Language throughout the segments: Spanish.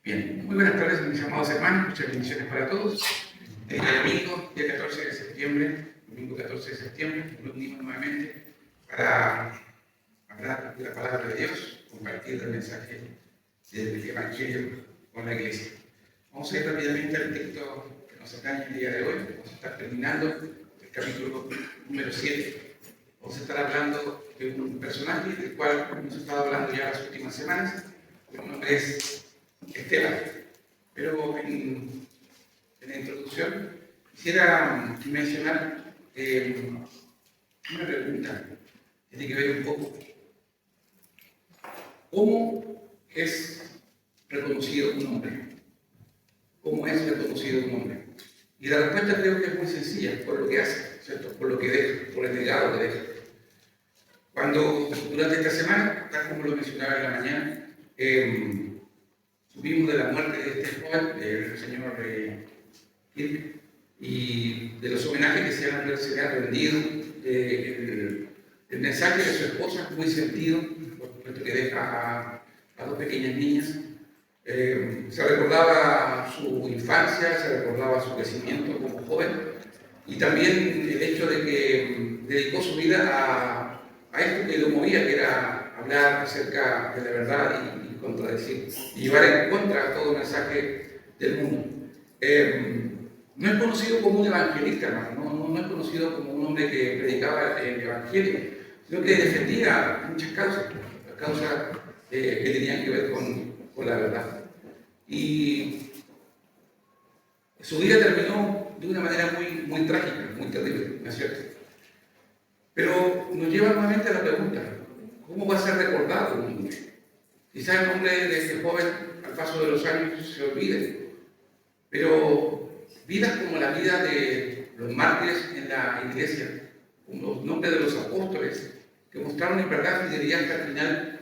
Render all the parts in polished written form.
Bien, muy buenas tardes, mis amados hermanos, muchas bendiciones para todos. El día domingo, día 14 de septiembre, domingo 14 de septiembre, nos unimos nuevamente para hablar de la palabra de Dios, compartir el mensaje del Evangelio con la iglesia. Vamos a ir rápidamente al texto que nos atañe el día de hoy. Vamos a estar terminando el capítulo número 7. Vamos a estar hablando de un personaje del cual hemos estado hablando ya las últimas semanas. Su nombre es Esteban. Pero en la introducción quisiera mencionar una pregunta que tiene que ver un poco. ¿Cómo es reconocido un hombre? ¿Cómo es reconocido un hombre? Y la respuesta creo que es muy sencilla, por lo que hace, ¿cierto? Por lo que deja, por el legado que deja. Cuando durante esta semana, tal como lo mencionaba en la mañana, supimos de la muerte de este joven, del señor Kirk, y de los homenajes que se le han rendido, el mensaje de su esposa, muy sentido, por supuesto que deja a dos pequeñas niñas. Se recordaba su infancia, se recordaba su crecimiento como joven, y también el hecho de que dedicó su vida a esto que lo movía, que era hablar acerca de la verdad y contradecir, y llevar en contra todo el mensaje del mundo. No es conocido como un evangelista, hermano, no es conocido como un hombre que predicaba el evangelio, sino que defendía muchas causas que tenían que ver con la verdad. Y su vida terminó de una manera muy trágica, muy terrible, ¿no es cierto? Pero nos lleva nuevamente a la pregunta, ¿cómo va a ser recordado un hombre? Quizás el nombre de este joven, al paso de los años, se olvide, pero vidas como la vida de los mártires en la iglesia, como los nombres de los apóstoles, que mostraron en verdad fidelidad hasta el final,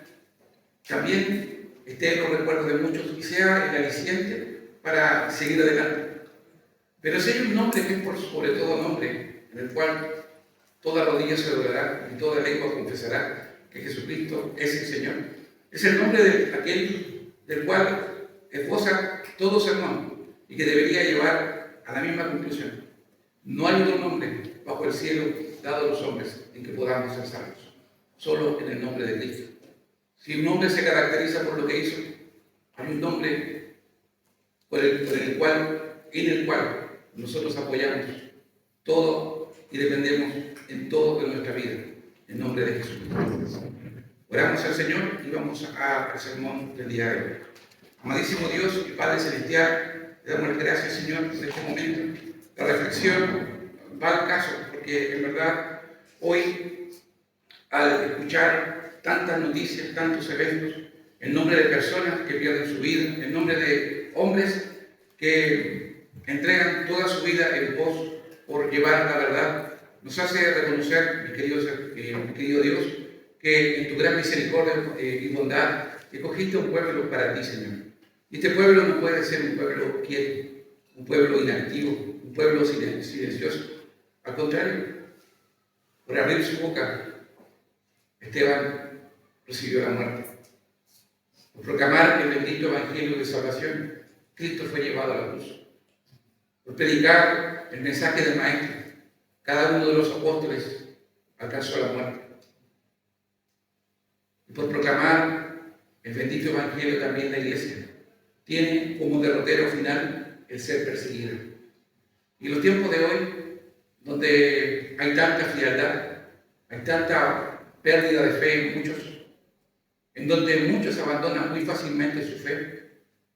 también esté en los recuerdos de muchos y sea el aliciente para seguir adelante. Pero si hay un nombre que es por sobre todo nombre, en el cual toda rodilla se doblará y toda lengua confesará que Jesucristo es el Señor, es el nombre de aquel del cual esboza todo sermón y que debería llevar a la misma conclusión. No hay otro nombre bajo el cielo dado a los hombres en que podamos ser salvos, solo en el nombre de Cristo. Si un hombre se caracteriza por lo que hizo, hay un nombre en el cual nosotros apoyamos todo y dependemos en todo de nuestra vida, en nombre de Jesucristo. Oramos al Señor y vamos al sermón del día de hoy. Amadísimo Dios y Padre Celestial, le damos las gracias, Señor, por este momento. La reflexión va al caso, porque en verdad hoy, al escuchar tantas noticias, tantos eventos, en nombre de personas que pierden su vida, en nombre de hombres que entregan toda su vida en pos por llevar la verdad, nos hace reconocer, mi querido Dios, que en tu gran misericordia y bondad escogiste un pueblo para ti, Señor. Y este pueblo no puede ser un pueblo quieto, un pueblo inactivo, un pueblo silencioso. Al contrario, por abrir su boca, Esteban recibió la muerte. Por proclamar el bendito evangelio de salvación, Cristo fue llevado a la cruz. Por predicar el mensaje del Maestro, cada uno de los apóstoles alcanzó la muerte. Y por proclamar el bendito evangelio también la iglesia tiene como derrotero final el ser perseguido. Y en los tiempos de hoy, donde hay tanta frialdad, hay tanta pérdida de fe en muchos, en donde muchos abandonan muy fácilmente su fe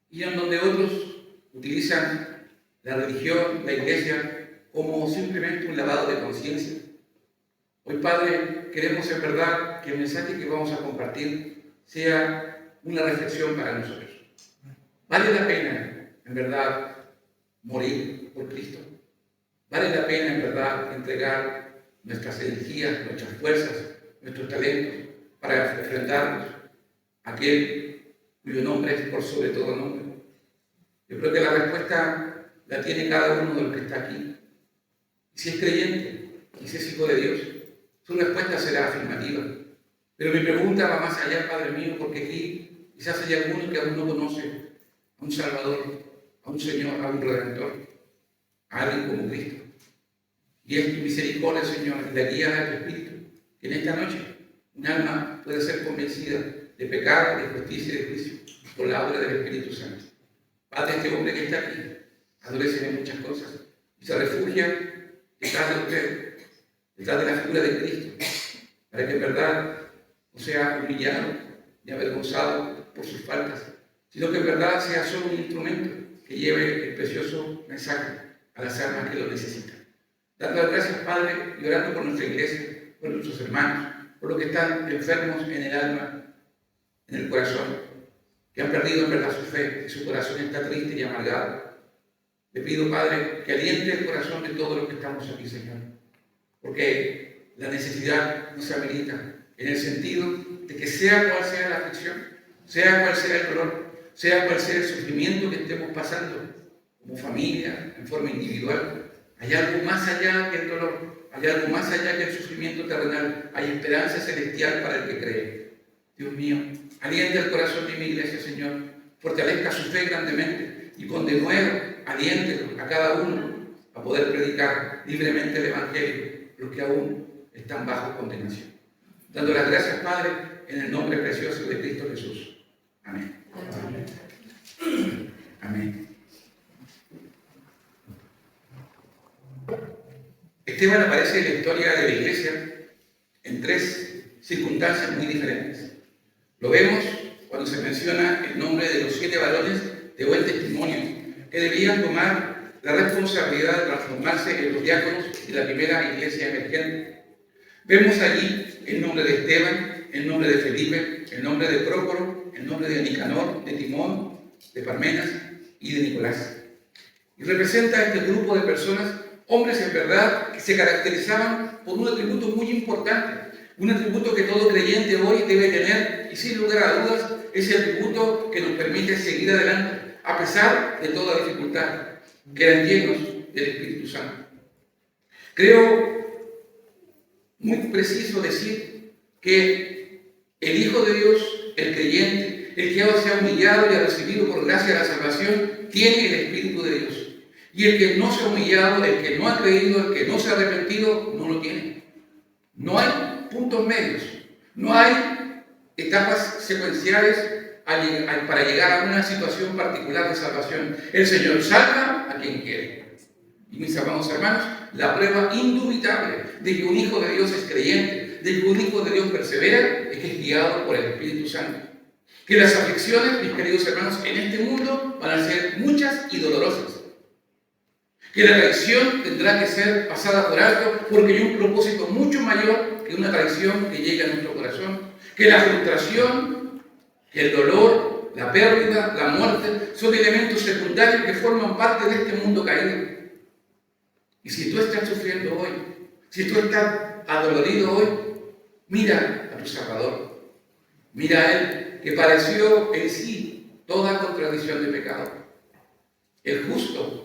y en donde otros utilizan la religión, la iglesia, como simplemente un lavado de conciencia. Hoy, Padre, queremos en verdad que el mensaje que vamos a compartir sea una reflexión para nosotros. ¿Vale la pena, en verdad, morir por Cristo? ¿Vale la pena, en verdad, entregar nuestras energías, nuestras fuerzas, nuestros talentos para enfrentarnos a aquel cuyo nombre es por sobre todo nombre? Yo creo que la respuesta la tiene cada uno de los que está aquí. Y si es creyente, y si es hijo de Dios, su respuesta será afirmativa. Pero mi pregunta va más allá, Padre mío, porque aquí quizás hay algunos que aún no conocen a un Salvador, a un Señor, a un Redentor, a alguien como Cristo. Y es tu misericordia, Señor, y la guía de tu Espíritu, que en esta noche un alma puede ser convencida de pecado, de justicia y de juicio por la obra del Espíritu Santo. Padre, este hombre que está aquí adolece de muchas cosas y se refugia detrás de usted, detrás de la figura de Cristo, para que en verdad no sea humillado ni avergonzado por sus faltas, sino que en verdad sea solo un instrumento que lleve el precioso mensaje a las almas que lo necesitan. Dando las gracias, Padre, y orando por nuestra iglesia, por nuestros hermanos, por los que están enfermos en el alma, en el corazón, que han perdido en verdad su fe y su corazón está triste y amargado. Le pido, Padre, que aliente el corazón de todos los que estamos aquí, Señor, porque la necesidad nos habilita en el sentido de que sea cual sea la aflicción, sea cual sea el dolor, sea cual sea el sufrimiento que estemos pasando como familia, en forma individual, hay algo más allá que el dolor, hay algo más allá que el sufrimiento terrenal, hay esperanza celestial para el que cree. Dios mío, aliente el corazón de mi iglesia, Señor, fortalezca su fe grandemente y con de nuevo aliéntelo a cada uno a poder predicar libremente el Evangelio, los que aún están bajo condenación. Dando las gracias, Padre, en el nombre precioso de Cristo Jesús. Amén. Amén. Amén. Esteban aparece en la historia de la iglesia en tres circunstancias muy diferentes. Lo vemos cuando se menciona el nombre de los 7 varones de buen testimonio que debían tomar la responsabilidad de transformarse en los diáconos de la primera iglesia emergente. Vemos allí el nombre de Esteban, el nombre de Felipe, el nombre de Prócoro, el nombre de Nicanor, de Timón, de Parmenas y de Nicolás. Y representa a este grupo de personas, hombres en verdad, que se caracterizaban por un atributo muy importante, un atributo que todo creyente hoy debe tener, y sin lugar a dudas, ese atributo que nos permite seguir adelante, a pesar de toda dificultad, que eran llenos del Espíritu Santo. Creo muy preciso decir que el Hijo de Dios, el creyente, el que ahora se ha humillado y ha recibido por gracia la salvación, tiene el Espíritu de Dios. Y el que no se ha humillado, el que no ha creído, el que no se ha arrepentido, no lo tiene. No hay puntos medios, no hay etapas secuenciales para llegar a una situación particular de salvación. El Señor salva a quien quiere. Y mis amados hermanos, la prueba indubitable de que un hijo de Dios es creyente, de que un hijo de Dios persevera, es que es guiado por el Espíritu Santo. Que las aflicciones, mis queridos hermanos, en este mundo van a ser muchas y dolorosas. Que la traición tendrá que ser pasada por alto porque hay un propósito mucho mayor que una traición que llega a nuestro corazón. Que la frustración, que el dolor, la pérdida, la muerte son elementos secundarios que forman parte de este mundo caído. Y si tú estás sufriendo hoy, si tú estás adolorido hoy, mira a tu Salvador. Mira a Él que padeció en sí toda contradicción de pecado. El justo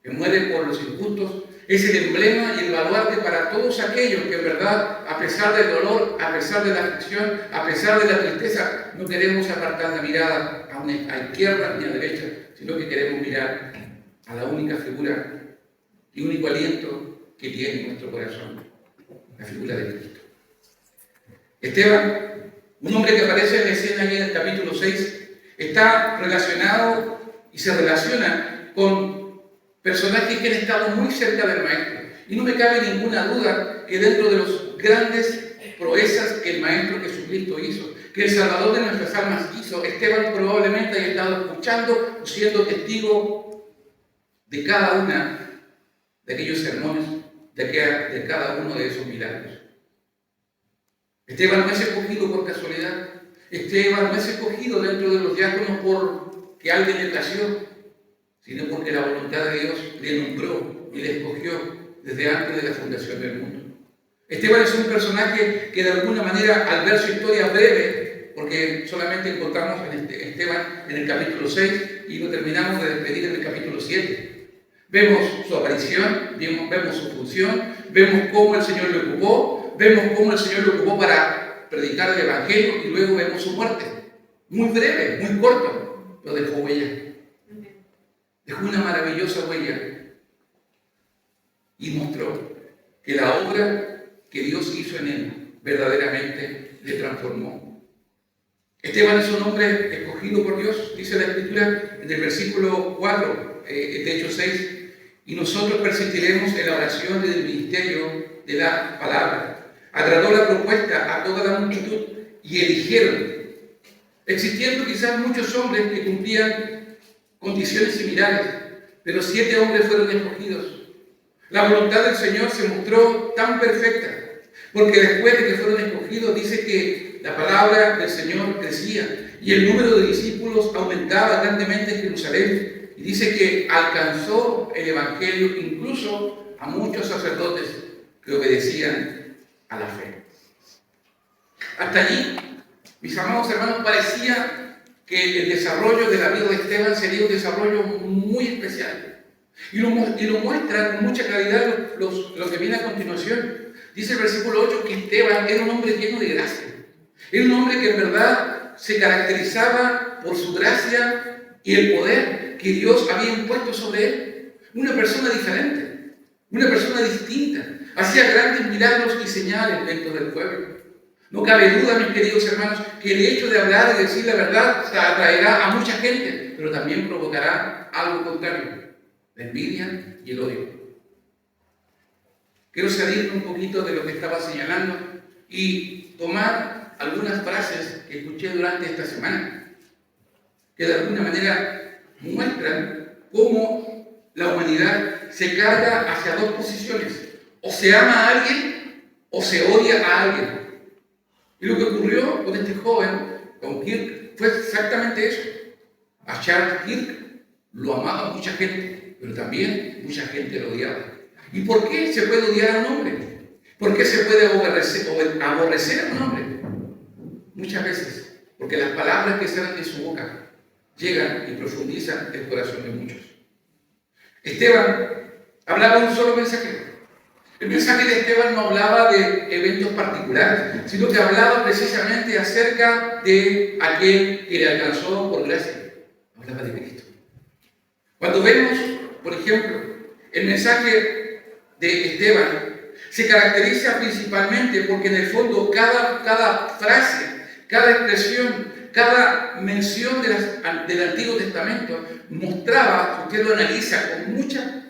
que muere por los injustos, es el emblema y el baluarte para todos aquellos que en verdad, a pesar del dolor, a pesar de la aflicción, a pesar de la tristeza, no queremos apartar la mirada a izquierda ni a derecha, sino que queremos mirar a la única figura y único aliento que tiene nuestro corazón, la figura de Cristo. Esteban, un hombre que aparece en la escena aquí en el capítulo 6, está relacionado y se relaciona con personajes que han estado muy cerca del Maestro. Y no me cabe ninguna duda que dentro de los grandes proezas que el Maestro Jesucristo hizo, que el Salvador de nuestras almas hizo, Esteban probablemente haya estado escuchando o siendo testigo de cada una de aquellos sermones, de cada uno de esos milagros. Esteban no es escogido por casualidad. Esteban no es escogido dentro de los diáconos porque alguien le plació, sino porque la voluntad de Dios le nombró y le escogió desde antes de la fundación del mundo. Esteban es un personaje que de alguna manera, al ver su historia breve, porque solamente encontramos en Esteban en el capítulo 6 y lo terminamos de despedir en el capítulo 7. Vemos su aparición, vemos su función, vemos cómo el Señor le ocupó, vemos cómo el Señor le ocupó para predicar el Evangelio y luego vemos su muerte. Muy breve, muy corto, pero dejó huella. dejó una maravillosa huella y mostró que la obra que Dios hizo en él verdaderamente le transformó. Esteban es un hombre escogido por Dios, dice la Escritura en el versículo 4 de Hechos 6, y nosotros persistiremos en la oración y del ministerio de la palabra. Agradó la propuesta a toda la multitud y eligieron, existiendo quizás muchos hombres que cumplían condiciones similares, pero 7 hombres fueron escogidos. La voluntad del Señor se mostró tan perfecta, porque después de que fueron escogidos, dice que la palabra del Señor crecía y el número de discípulos aumentaba grandemente en Jerusalén. Y dice que alcanzó el Evangelio incluso a muchos sacerdotes que obedecían a la fe. Hasta allí, mis amados hermanos, parecía que el desarrollo de la vida de Esteban sería un desarrollo muy especial. Y lo muestra con mucha claridad lo que viene a continuación. Dice el versículo 8 que Esteban era un hombre lleno de gracia. Era un hombre que en verdad se caracterizaba por su gracia y el poder que Dios había impuesto sobre él. Una persona diferente, una persona distinta. Hacía grandes milagros y señales dentro del pueblo. No cabe duda, mis queridos hermanos, que el hecho de hablar y decir la verdad atraerá a mucha gente, pero también provocará algo contrario: la envidia y el odio. Quiero salirme un poquito de lo que estaba señalando y tomar algunas frases que escuché durante esta semana, que de alguna manera muestran cómo la humanidad se carga hacia dos posiciones: o se ama a alguien o se odia a alguien. Y lo que ocurrió con este joven, con Kirk, fue exactamente eso. A Charles Kirk lo amaba mucha gente, pero también mucha gente lo odiaba. ¿Y por qué se puede odiar a un hombre? ¿Por qué se puede aborrecer a un hombre? Muchas veces, porque las palabras que salen de su boca llegan y profundizan el corazón de muchos. Esteban hablaba un solo mensaje. El mensaje de Esteban no hablaba de eventos particulares, sino que hablaba precisamente acerca de aquel que le alcanzó por gracia. Hablaba de Cristo. Cuando vemos, por ejemplo, el mensaje de Esteban, se caracteriza principalmente porque en el fondo cada frase, cada expresión, cada mención del Antiguo Testamento mostraba, si usted lo analiza con mucha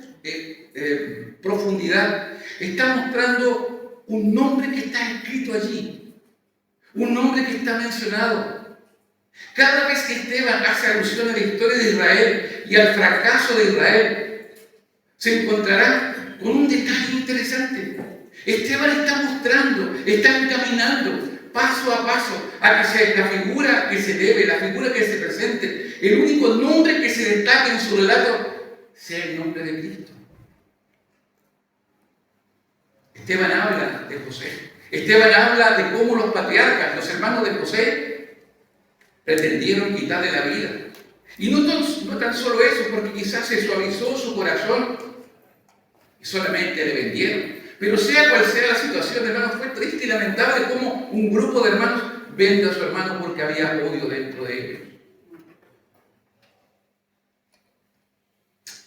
profundidad, está mostrando un nombre que está escrito allí, un nombre que está mencionado. Cada vez que Esteban hace alusión a la historia de Israel y al fracaso de Israel, se encontrará con un detalle interesante. Esteban está mostrando, está encaminando paso a paso a que la figura que se debe, la figura que se presente, el único nombre que se destaque en su relato sea el nombre de Cristo. Esteban habla de José. Esteban habla de cómo los patriarcas, los hermanos de José, pretendieron quitarle la vida. Y no tan solo eso, porque quizás se suavizó su corazón y solamente le vendieron. Pero sea cual sea la situación, hermanos, fue triste y lamentable cómo un grupo de hermanos vende a su hermano porque había odio dentro de ellos.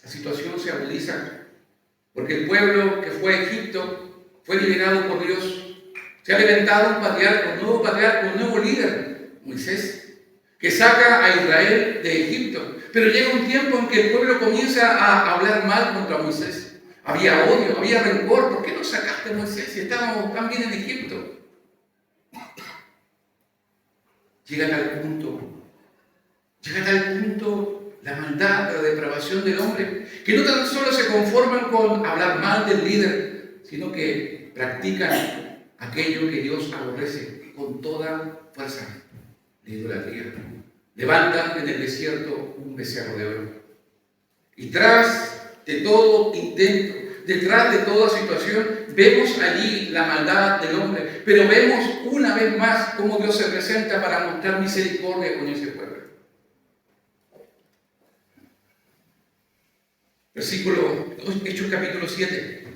La situación se agudiza porque el pueblo que fue a Egipto fue liberado por Dios. Se ha levantado un nuevo patriarca, un nuevo líder, Moisés, que saca a Israel de Egipto. Pero llega un tiempo en que el pueblo comienza a hablar mal contra Moisés. Había odio, había rencor. ¿Por qué no sacaste a Moisés si estábamos tan bien en Egipto? Llega a tal punto la maldad, la depravación del hombre, que no tan solo se conforman con hablar mal del líder, sino que practican aquello que Dios aborrece con toda fuerza: la idolatría. Levantan en el desierto un becerro de oro. Y tras de todo intento, detrás de toda situación, vemos allí la maldad del hombre, pero vemos una vez más cómo Dios se presenta para mostrar misericordia con ese pueblo. Hechos capítulo 7,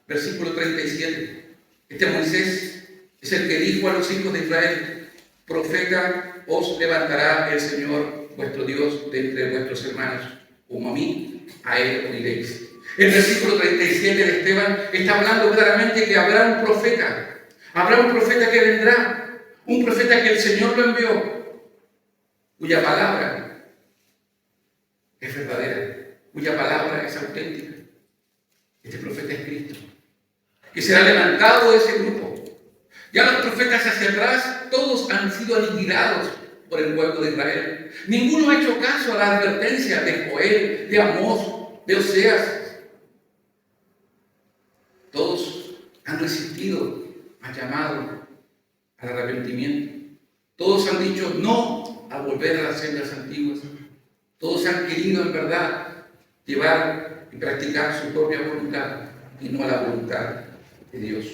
versículo 37. Este Moisés es el que dijo a los hijos de Israel: profeta os levantará el Señor vuestro Dios de entre vuestros hermanos. como a mí, a él oiréis. El versículo 37 de Esteban está hablando claramente que habrá un profeta que vendrá, un profeta que el Señor lo envió, cuya palabra es verdadera, cuya palabra es auténtica. Este profeta es Cristo, que será levantado de ese grupo. Ya los profetas hacia atrás, todos han sido aniquilados por el pueblo de Israel. Ninguno ha hecho caso a la advertencia de Joel, de Amós, de Oseas. Todos han resistido al llamado al arrepentimiento. Todos han dicho no a volver a las sendas antiguas. Todos han querido en verdad llevar y practicar su propia voluntad y no la voluntad de Dios.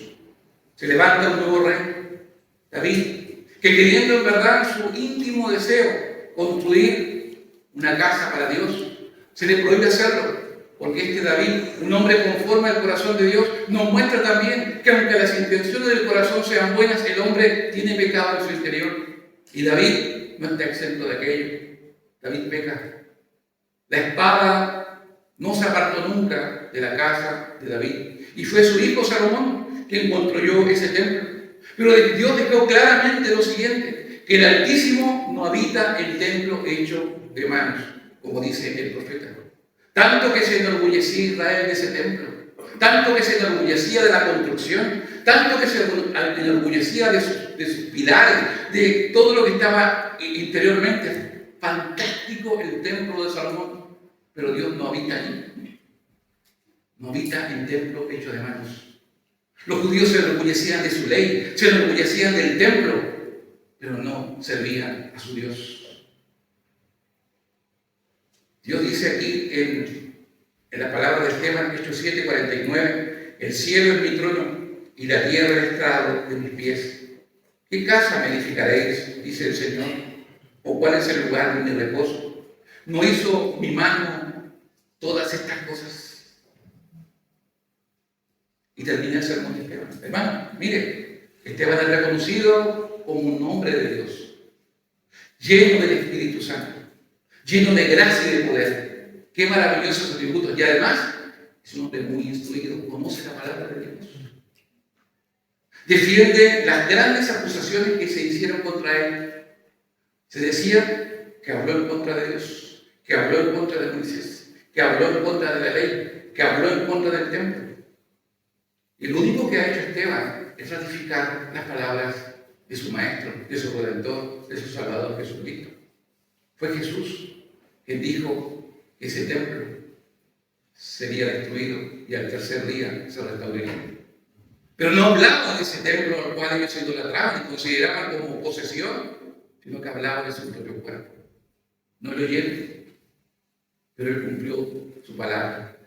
Se levanta un nuevo rey, David, que queriendo en verdad su íntimo deseo construir una casa para Dios, se le prohíbe hacerlo. Porque este David, un hombre conforme al corazón de Dios, nos muestra también que aunque las intenciones del corazón sean buenas, el hombre tiene pecado en su interior. Y David no está exento de aquello. David peca. La espada no se apartó nunca de la casa de David. Y fue su hijo Salomón quien construyó ese templo. Pero Dios dejó claramente lo siguiente, que el Altísimo no habita el templo hecho de manos, como dice el profeta. Tanto que se enorgullecía Israel de ese templo, tanto que se enorgullecía de la construcción, tanto que se enorgullecía de sus pilares, de todo lo que estaba interiormente. Fantástico el templo de Salomón, pero Dios no habita allí. No habita en templo hecho de manos. Los judíos se enorgullecían de su ley, se enorgullecían del templo, pero no servían a su Dios. Dios dice aquí en la palabra de Esteban, Hechos 7:49, el cielo es mi trono y la tierra el estrado de mis pies. ¿Qué casa me edificaréis? Dice el Señor. ¿O cuál es el lugar de mi reposo? ¿No hizo mi mano todas estas cosas? Y termina el sermón de Esteban. Hermano, mire, Esteban es reconocido como un hombre de Dios, lleno del Espíritu Santo, lleno de gracia y de poder. Qué maravillosos atributos. Y además, es un hombre muy instruido, conoce la palabra de Dios. Defiende las grandes acusaciones que se hicieron contra él. Se decía que habló en contra de Dios, que habló en contra de Moisés, que habló en contra de la ley, que habló en contra del templo. Y lo único que ha hecho Esteban es ratificar las palabras de su Maestro, de su Redentor, de su Salvador Jesucristo. Fue Jesús quien dijo que ese templo sería destruido y al tercer día se restauraría. Pero no hablaba de ese templo al cual ellos se idolatraban y consideraban como posesión, sino que hablaba de su propio cuerpo. No lo oyeron, pero él cumplió su palabra.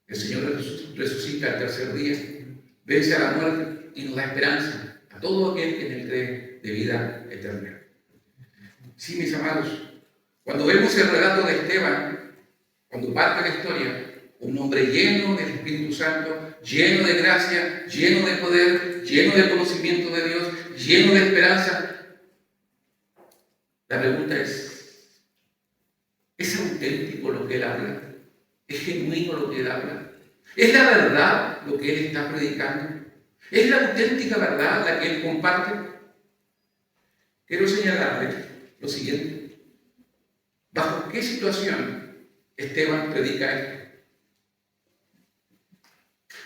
El Señor resucita al tercer día, vence a la muerte y nos da esperanza a todo aquel que en él cree de vida eterna. Sí, mis amados, cuando vemos el relato de Esteban, cuando parte la historia, un hombre lleno del Espíritu Santo, lleno de gracia, lleno de poder, lleno de conocimiento de Dios, lleno de esperanza. La pregunta ¿es auténtico lo que él habla? ¿Es genuino lo que él habla? ¿Es la verdad lo que él está predicando? ¿Es la auténtica verdad la que él comparte? Quiero señalarle lo siguiente. ¿Bajo qué situación Esteban predica esto?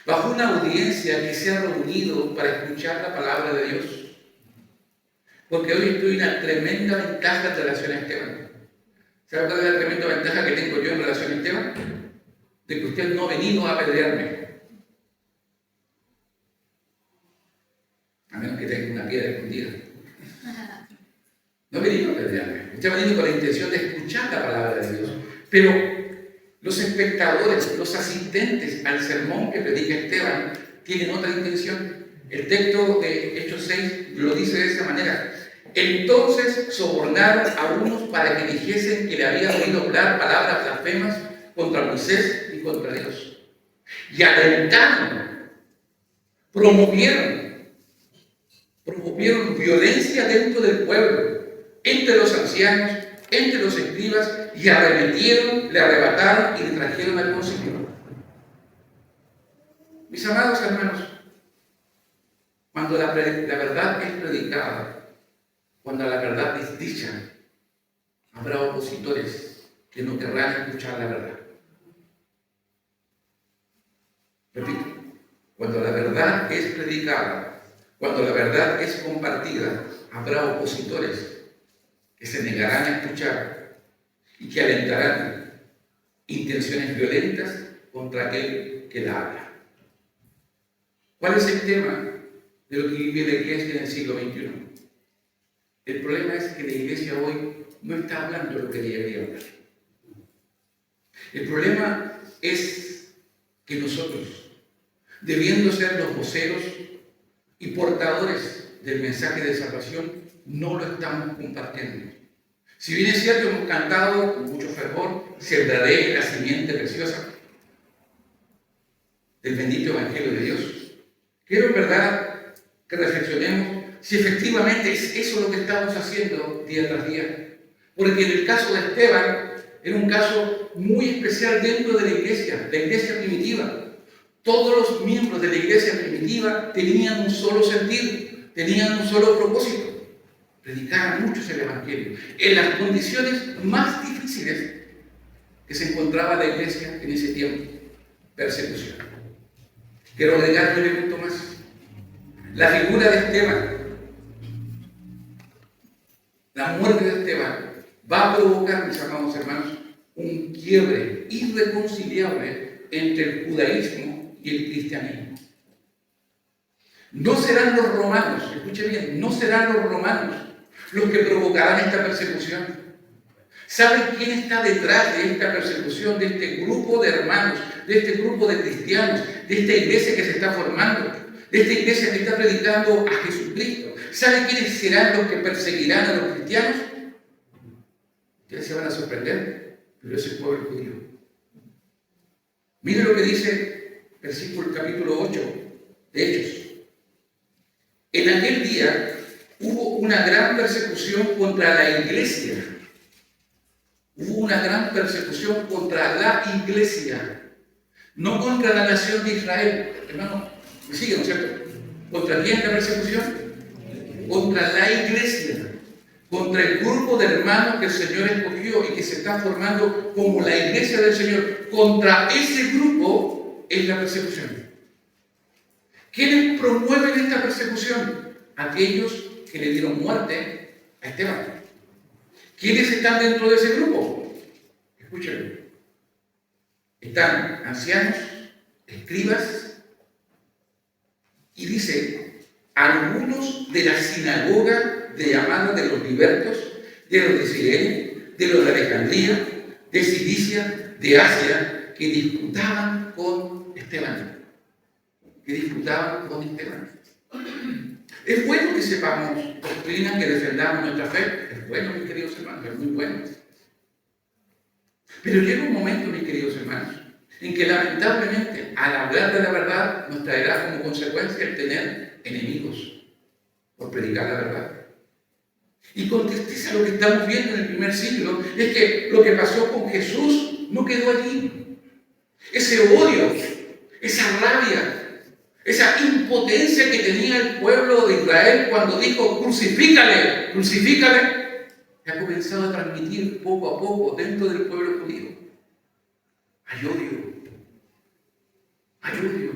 Bajo una audiencia que se ha reunido para escuchar la palabra de Dios. Porque hoy estoy en una tremenda ventaja en relación a Esteban. ¿Sabe cuál es la tremenda ventaja que tengo yo en relación a Esteban? De que usted no ha venido a apedrearme. A menos que tenga una piedra escondida. No ha venido a apedrearme. Usted ha venido con la intención de escuchar la palabra de Dios. Pero los espectadores, los asistentes al sermón que predica Esteban, tienen otra intención. El texto de Hechos 6 lo dice de esa manera. Entonces sobornaron a unos para que dijesen que le habían oído hablar palabras blasfemas contra Moisés y contra Dios. Y alentaron, promovieron violencia dentro del pueblo, entre los ancianos, entre los escribas y arremetieron, le arrebataron y le trajeron al concilio. Mis amados hermanos, cuando la verdad es predicada, cuando la verdad es dicha, habrá opositores que no querrán escuchar la verdad. Repito, cuando la verdad es predicada, cuando la verdad es compartida, habrá opositores que se negarán a escuchar y que alentarán intenciones violentas contra aquel que la habla. ¿Cuál es el tema de lo que vive la iglesia en el siglo XXI? El problema es que la iglesia hoy no está hablando de lo que debería hablar. El problema es que nosotros, debiendo ser los voceros y portadores del mensaje de salvación, no lo estamos compartiendo. Si bien es cierto, hemos cantado con mucho fervor, sembraré la simiente preciosa del bendito Evangelio de Dios. Quiero en verdad que reflexionemos si efectivamente es eso lo que estamos haciendo día tras día. Porque en el caso de Esteban, era un caso muy especial dentro de la iglesia primitiva. Todos los miembros de la iglesia primitiva tenían un solo sentir, tenían un solo propósito. Predicaban muchos el Evangelio, en las condiciones más difíciles que se encontraba la iglesia en ese tiempo. Persecución. Quiero agregar un elemento más. La figura de Esteban, la muerte de Esteban, va a provocar, mis amados hermanos, un quiebre irreconciliable entre el judaísmo y el cristianismo. No serán los romanos, escuchen bien, no serán los romanos los que provocarán esta persecución. ¿Saben quién está detrás de esta persecución, de este grupo de hermanos, de este grupo de cristianos, de esta iglesia que se está formando, de esta iglesia que está predicando a Jesucristo? ¿Saben quiénes serán los que perseguirán a los cristianos? Ustedes se van a sorprender, pero es el pueblo judío. Miren lo que dice el capítulo 8 de Hechos. En aquel día hubo una gran persecución contra la iglesia. Hubo una gran persecución contra la iglesia, no contra la nación de Israel. Hermano, me siguen, ¿no es cierto? ¿Contra quién la persecución? Contra la iglesia, contra el grupo de hermanos que el Señor escogió y que se está formando como la iglesia del Señor. Contra ese grupo es la persecución. ¿Quiénes promueven esta persecución? Aquellos que le dieron muerte a Esteban. ¿Quiénes están dentro de ese grupo? Escúchenlo. Están ancianos, escribas, y dice, algunos de la sinagoga llamada de los libertos, de los de Cirene, de los de Alejandría, de Cilicia, de Asia, que disputaban con Esteban. Es bueno que sepamos doctrina, que defendamos nuestra fe. Es bueno, mis queridos hermanos, es muy bueno. Pero llega un momento, mis queridos hermanos, en que lamentablemente, al hablar de la verdad, nos traerá como consecuencia el tener enemigos por predicar la verdad. Y con tristeza lo que estamos viendo en el primer siglo es que lo que pasó con Jesús no quedó allí. Ese odio, esa rabia, esa impotencia que tenía el pueblo de Israel cuando dijo, crucifícale, crucifícale, que ha comenzado a transmitir poco a poco dentro del pueblo judío. Hay odio. Hay odio.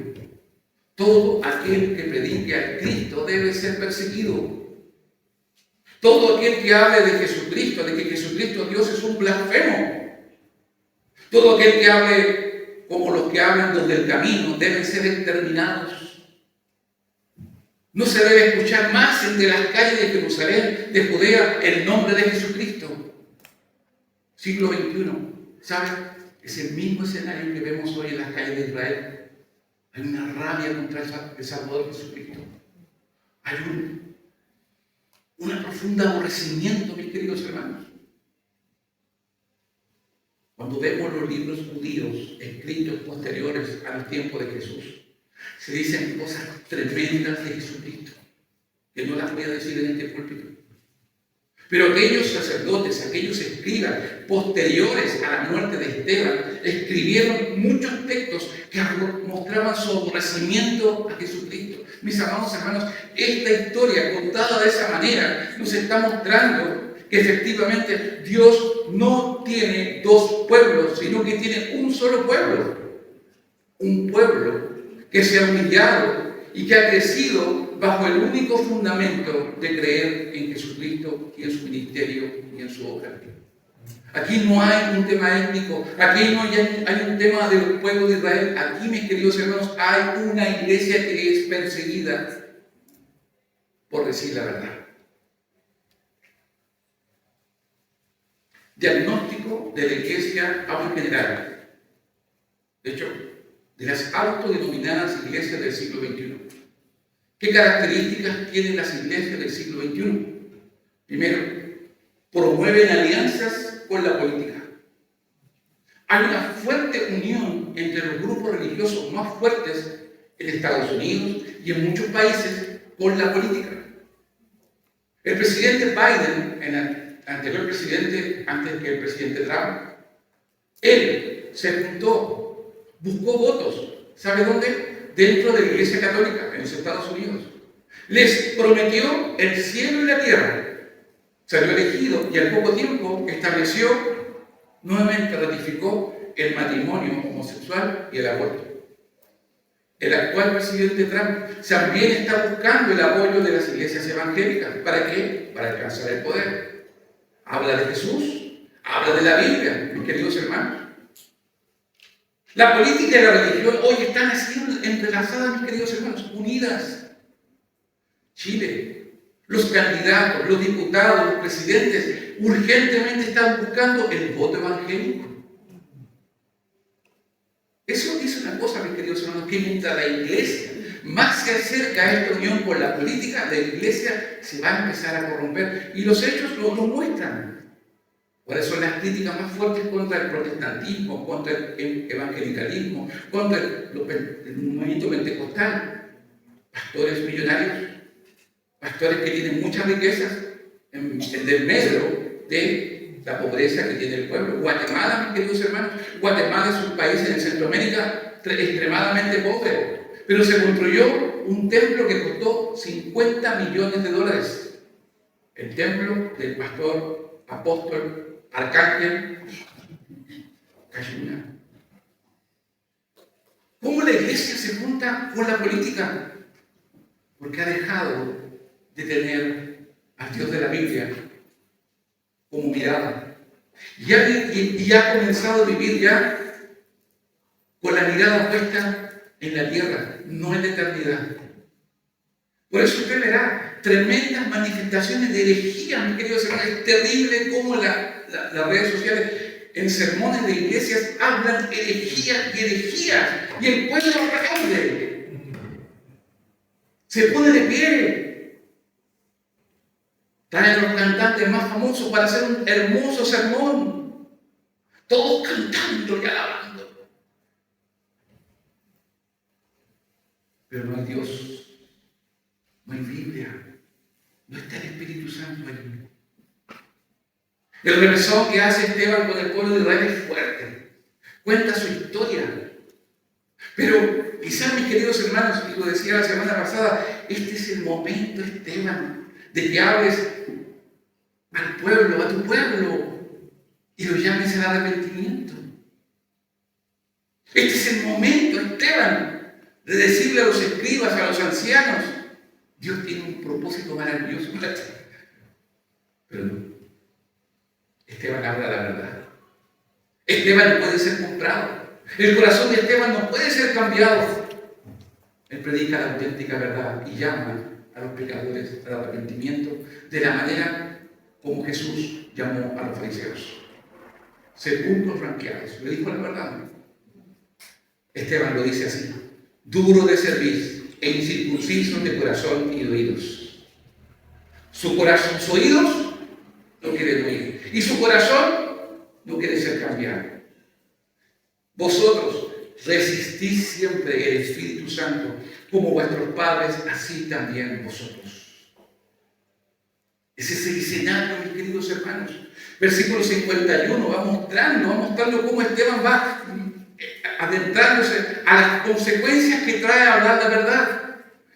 Todo aquel que predique a Cristo debe ser perseguido. Todo aquel que hable de Jesucristo, de que Jesucristo Dios, es un blasfemo. Todo aquel que hable como los que hablan los del camino deben ser exterminados. No se debe escuchar más entre las calles de Jerusalén, de Judea, el nombre de Jesucristo. Siglo XXI, ¿saben? Es el mismo escenario que vemos hoy en las calles de Israel. Hay una rabia contra el Salvador Jesucristo. Hay un profundo aborrecimiento, mis queridos hermanos. Cuando vemos los libros judíos escritos posteriores a los tiempos de Jesús, se dicen cosas tremendas de Jesucristo, que no las voy a decir en este púlpito. Pero aquellos sacerdotes, aquellos escribas posteriores a la muerte de Esteban, escribieron muchos textos que mostraban su aborrecimiento a Jesucristo. Mis amados hermanos, esta historia contada de esa manera nos está mostrando que efectivamente Dios no tiene dos pueblos, sino que tiene un solo pueblo. Un pueblo que se ha humillado y que ha crecido bajo el único fundamento de creer en Jesucristo y en su ministerio y en su obra. Aquí no hay un tema étnico, aquí no hay un tema del pueblo de Israel. Aquí, mis queridos hermanos, hay una iglesia que es perseguida por decir la verdad. Diagnóstico de la iglesia en general. De hecho, de las autodenominadas iglesias del siglo XXI. ¿Qué características tienen las iglesias del siglo XXI? Primero, promueven alianzas con la política. Hay una fuerte unión entre los grupos religiosos más fuertes en Estados Unidos y en muchos países con la política. El presidente Biden, el anterior presidente, antes que el presidente Trump, él se juntó, buscó votos. ¿Sabe dónde? Dentro de la Iglesia Católica, en los Estados Unidos. Les prometió el cielo y la tierra. Salió elegido y al poco tiempo estableció, nuevamente ratificó el matrimonio homosexual y el aborto. El actual presidente Trump también está buscando el apoyo de las iglesias evangélicas. ¿Para qué? Para alcanzar el poder. Habla de Jesús, habla de la Biblia, mis queridos hermanos. La política y la religión hoy están siendo entrelazadas, mis queridos hermanos, unidas. Chile, los candidatos, los diputados, los presidentes, urgentemente están buscando el voto evangélico. Eso es una cosa, mis queridos hermanos, que mientras la iglesia más se acerca a esta unión con la política, la iglesia se va a empezar a corromper. Y los hechos lo muestran. Por eso las críticas más fuertes contra el protestantismo, contra el evangelicalismo, contra el movimiento pentecostal. Pastores millonarios, pastores que tienen muchas riquezas en del medio de la pobreza que tiene el pueblo. Guatemala, mis queridos hermanos, Guatemala es un país en Centroamérica extremadamente pobre, pero se construyó un templo que costó $50 millones. El templo del pastor apóstol Arcángel Cayuna. ¿Cómo la iglesia se junta con la política? Porque ha dejado de tener al Dios de la Biblia como mirada. Y ha comenzado a vivir ya con la mirada puesta en la tierra, no en la eternidad. Por eso usted verá tremendas manifestaciones de herejía, mis queridos hermanos. Es terrible cómo las redes sociales en sermones de iglesias hablan herejías y herejías, y el pueblo aplaude. Se pone de pie. Traen los cantantes más famosos para hacer un hermoso sermón. Todos cantando y alabando. Pero no hay Dios. No hay Biblia. No está el Espíritu Santo allí. El remesón que hace Esteban con el pueblo de Israel es fuerte. Cuenta su historia. Pero quizás, mis queridos hermanos, y lo decía la semana pasada, este es el momento, Esteban, de que hables al pueblo, a tu pueblo, y lo llames al arrepentimiento. Este es el momento, Esteban, de decirle a los escribas, a los ancianos, Dios tiene un propósito maravilloso para ti. Pero no. Esteban habla la verdad. Esteban no puede ser comprado. El corazón de Esteban no puede ser cambiado. Él predica la auténtica verdad y llama a los pecadores al arrepentimiento de la manera como Jesús llamó a los fariseos. Sepulcros blanqueados. Le dijo la verdad. Esteban lo dice así: duro de servir e incircunciso de corazón y de oídos. Su corazón, sus oídos no quieren oír, y su corazón no quiere ser cambiado. Vosotros resistís siempre el Espíritu Santo, como vuestros padres, así también vosotros. Es ese escenario, mis queridos hermanos. Versículo 51 va mostrando cómo Esteban va adentrándose a las consecuencias que trae hablar la verdad.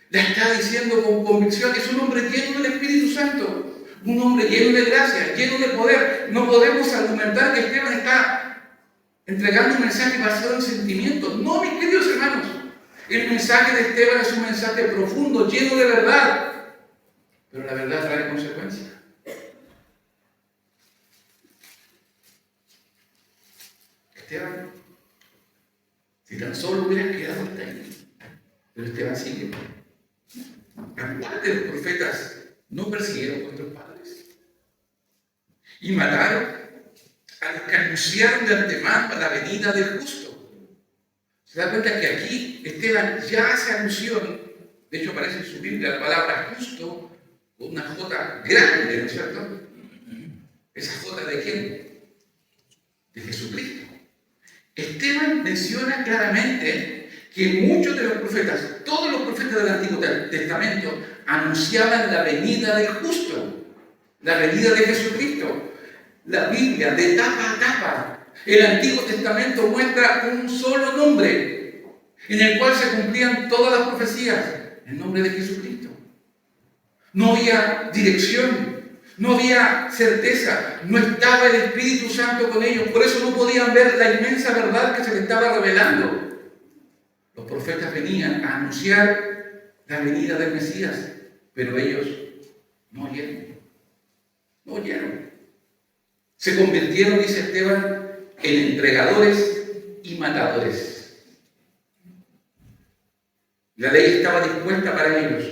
La está diciendo con convicción. Es un hombre lleno del Espíritu Santo, un hombre lleno de gracia, lleno de poder. No podemos argumentar que Esteban está entregando un mensaje basado en sentimientos. No, mis queridos hermanos. El mensaje de Esteban es un mensaje profundo, lleno de verdad. Pero la verdad trae consecuencias. Esteban, si tan solo hubiera quedado hasta ahí. Pero Esteban sigue. ¿A cuál de los profetas no persiguieron vuestros padres? Y mataron a los que anunciaron de antemano la venida del justo. Se da cuenta que aquí Esteban ya hace alusión, de hecho aparece en su Biblia la palabra justo, con una J grande, ¿no es cierto? ¿Esa J de quién? De Jesucristo. Esteban menciona claramente que muchos de los profetas, todos los profetas del Antiguo Testamento, anunciaban la venida del justo, la venida de Jesucristo. La Biblia, de tapa a tapa, el Antiguo Testamento muestra un solo nombre, en el cual se cumplían todas las profecías, el nombre de Jesucristo. No había dirección, no había certeza, no estaba el Espíritu Santo con ellos, por eso no podían ver la inmensa verdad que se les estaba revelando. Los profetas venían a anunciar la venida del Mesías, pero ellos no oyeron. No oyeron. Se convirtieron, dice Esteban, en entregadores y matadores. La ley estaba dispuesta para ellos,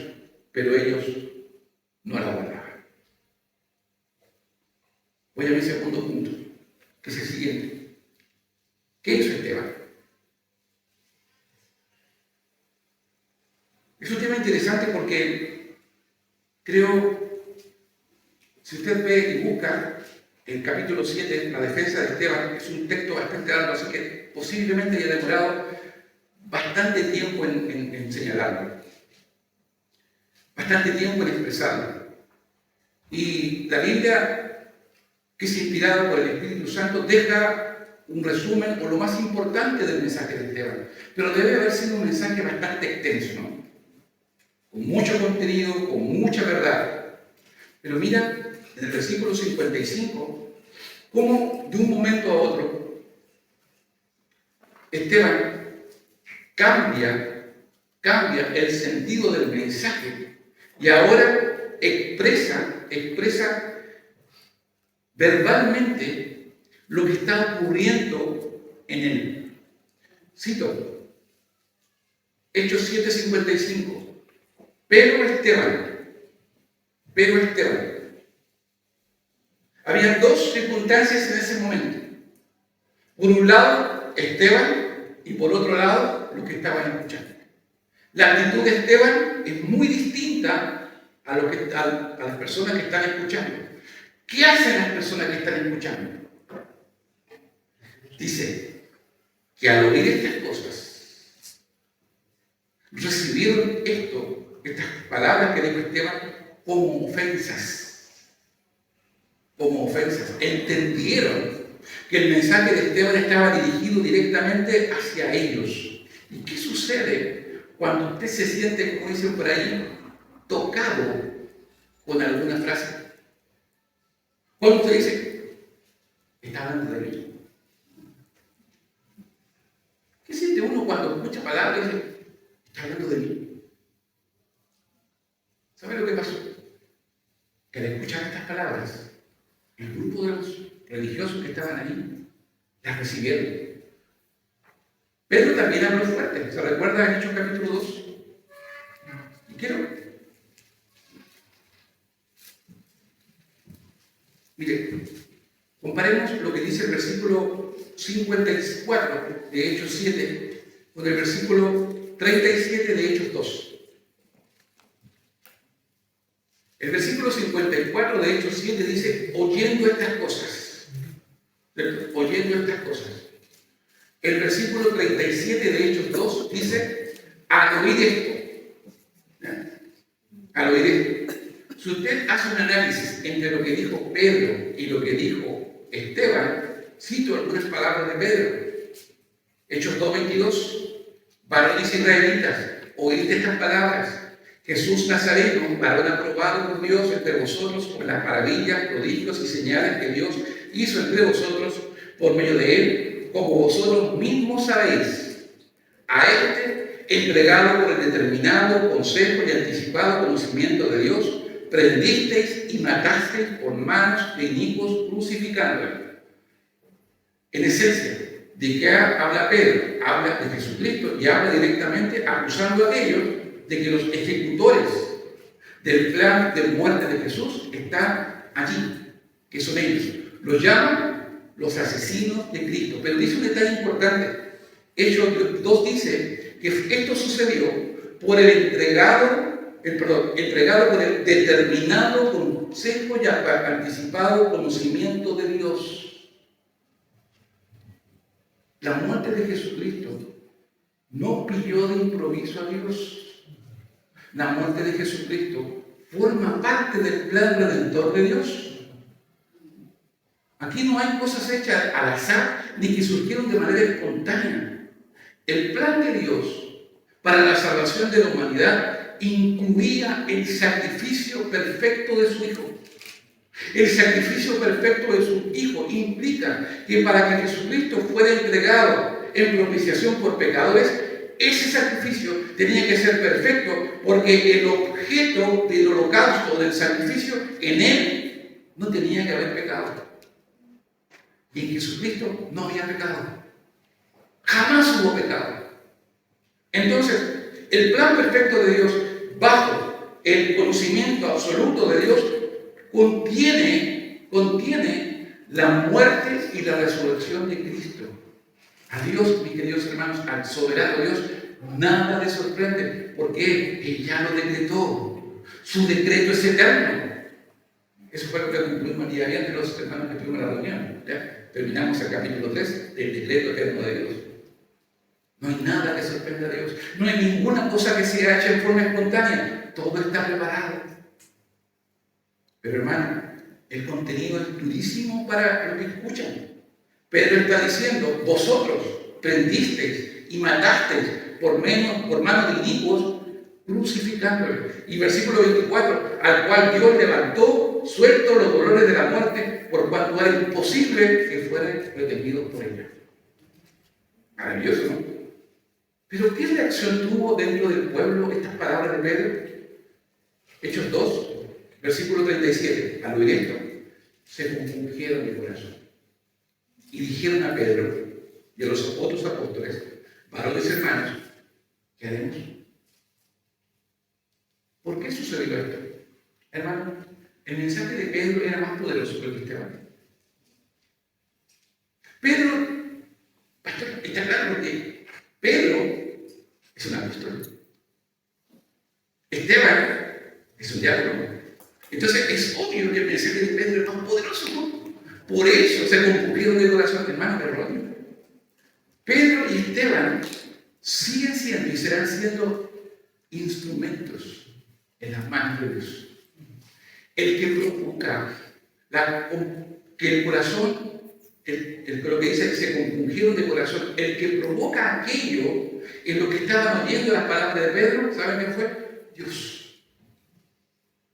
pero ellos no la guardaban. Voy a mi segundo punto, que es el siguiente. ¿Qué hizo Esteban? Es un tema interesante porque creo, si usted ve y busca el capítulo 7, la defensa de Esteban, es un texto bastante largo, así que posiblemente haya demorado bastante tiempo en señalarlo, bastante tiempo en expresarlo. Y la Biblia, que es inspirada por el Espíritu Santo, deja un resumen o lo más importante del mensaje de Esteban, pero debe haber sido un mensaje bastante extenso, ¿no? Con mucho contenido, con mucha verdad. Pero mira, en el versículo 55, cómo de un momento a otro, Esteban cambia el sentido del mensaje y ahora expresa verbalmente lo que está ocurriendo en él. Cito, Hechos 7:55. Pero Esteban, había dos circunstancias en ese momento. Por un lado, Esteban, y por otro lado, los que estaban escuchando. La actitud de Esteban es muy distinta a las personas que están escuchando. ¿Qué hacen las personas que están escuchando? Dice que al oír estas cosas, recibieron estas palabras que dijo Esteban como ofensas. Entendieron que el mensaje de Esteban estaba dirigido directamente hacia ellos. ¿Y qué sucede cuando usted se siente, como dicen por ahí, tocado con alguna frase? Cuando usted dice, está hablando de mí. ¿Qué siente uno cuando escucha palabras y dice, está hablando de mí? ¿Sabe lo que pasó? Que al escuchar estas palabras, el grupo de los religiosos que estaban ahí las recibieron. Pedro también habló fuerte. ¿Se recuerda en Hechos capítulo 2? Y mire, comparemos lo que dice el versículo 54 de Hechos 7 con el versículo 37 de Hechos 2. El versículo 54 de Hechos 7 dice, oyendo estas cosas. El versículo 37 de Hechos 2 dice, al oír esto. si usted hace un análisis entre lo que dijo Pedro y lo que dijo Esteban, cito algunas palabras de Pedro. Hechos 2:22, varones israelitas, oíd estas palabras. Jesús Nazareno, varón aprobado por Dios entre vosotros con las maravillas, prodigios y señales que Dios hizo entre vosotros por medio de él, como vosotros mismos sabéis. A este, entregado por el determinado consejo y anticipado conocimiento de Dios, prendisteis y matasteis por manos de inicuos crucificándole. En esencia, ¿de qué habla Pedro? Habla de Jesucristo y habla directamente acusando a aquellos de que los ejecutores del plan de muerte de Jesús están allí, que son ellos. Los llaman los asesinos de Cristo. Pero dice un detalle importante. Hechos 2 dice que esto sucedió por el entregado por el determinado consejo y anticipado conocimiento de Dios. La muerte de Jesucristo no pilló de improviso a Dios. La muerte de Jesucristo forma parte del plan redentor de Dios. Aquí no hay cosas hechas al azar ni que surgieron de manera espontánea. El plan de Dios para la salvación de la humanidad incluía el sacrificio perfecto de su Hijo. El sacrificio perfecto de su Hijo implica que para que Jesucristo fuera entregado en propiciación por pecadores, ese sacrificio tenía que ser perfecto, porque el objeto del holocausto, del sacrificio, en él no tenía que haber pecado. Y en Jesucristo no había pecado. Jamás hubo pecado. Entonces, el plan perfecto de Dios, bajo el conocimiento absoluto de Dios, contiene la muerte y la resurrección de Cristo. A Dios, mis queridos hermanos, al soberano Dios, nada le sorprende, porque Él ya lo decretó. Su decreto es eterno. Eso fue lo que concluyó María de los hermanos que tuvimos la reunión. ¿Ya? Terminamos el capítulo 3, el decreto eterno de Dios. No hay nada que sorprenda a Dios. No hay ninguna cosa que se haga en forma espontánea. Todo está preparado. Pero hermano, el contenido es durísimo para los que escuchan. Pedro está diciendo, vosotros prendisteis y matasteis por mano de inicuos, crucificándole. Y versículo 24, al cual Dios levantó, suelto los dolores de la muerte, por cuanto era imposible que fueran retenidos por ella. Maravilloso, ¿no? Pero ¿qué reacción tuvo dentro del pueblo estas palabras de Pedro? Hechos 2, versículo 37, al oír esto, se compungieron de corazón. Y dijeron a Pedro y a los otros apóstoles, varones hermanos, ¿qué haremos? ¿Por qué sucedió esto? Hermano, el mensaje de Pedro era más poderoso que el de Esteban. Pedro, pastor, está claro que Pedro es un apóstol. Esteban es un diácono. Entonces es obvio que el mensaje de Pedro es más poderoso, ¿no? Por eso se compungieron de corazón, hermano, perdón. Pedro y Esteban siguen siendo y serán siendo instrumentos en las manos de Dios. El que provoca que el corazón, lo que dice, se compungieron de corazón, el que provoca aquello en lo que estaban oyendo las palabras de Pedro, ¿saben quién fue? Dios.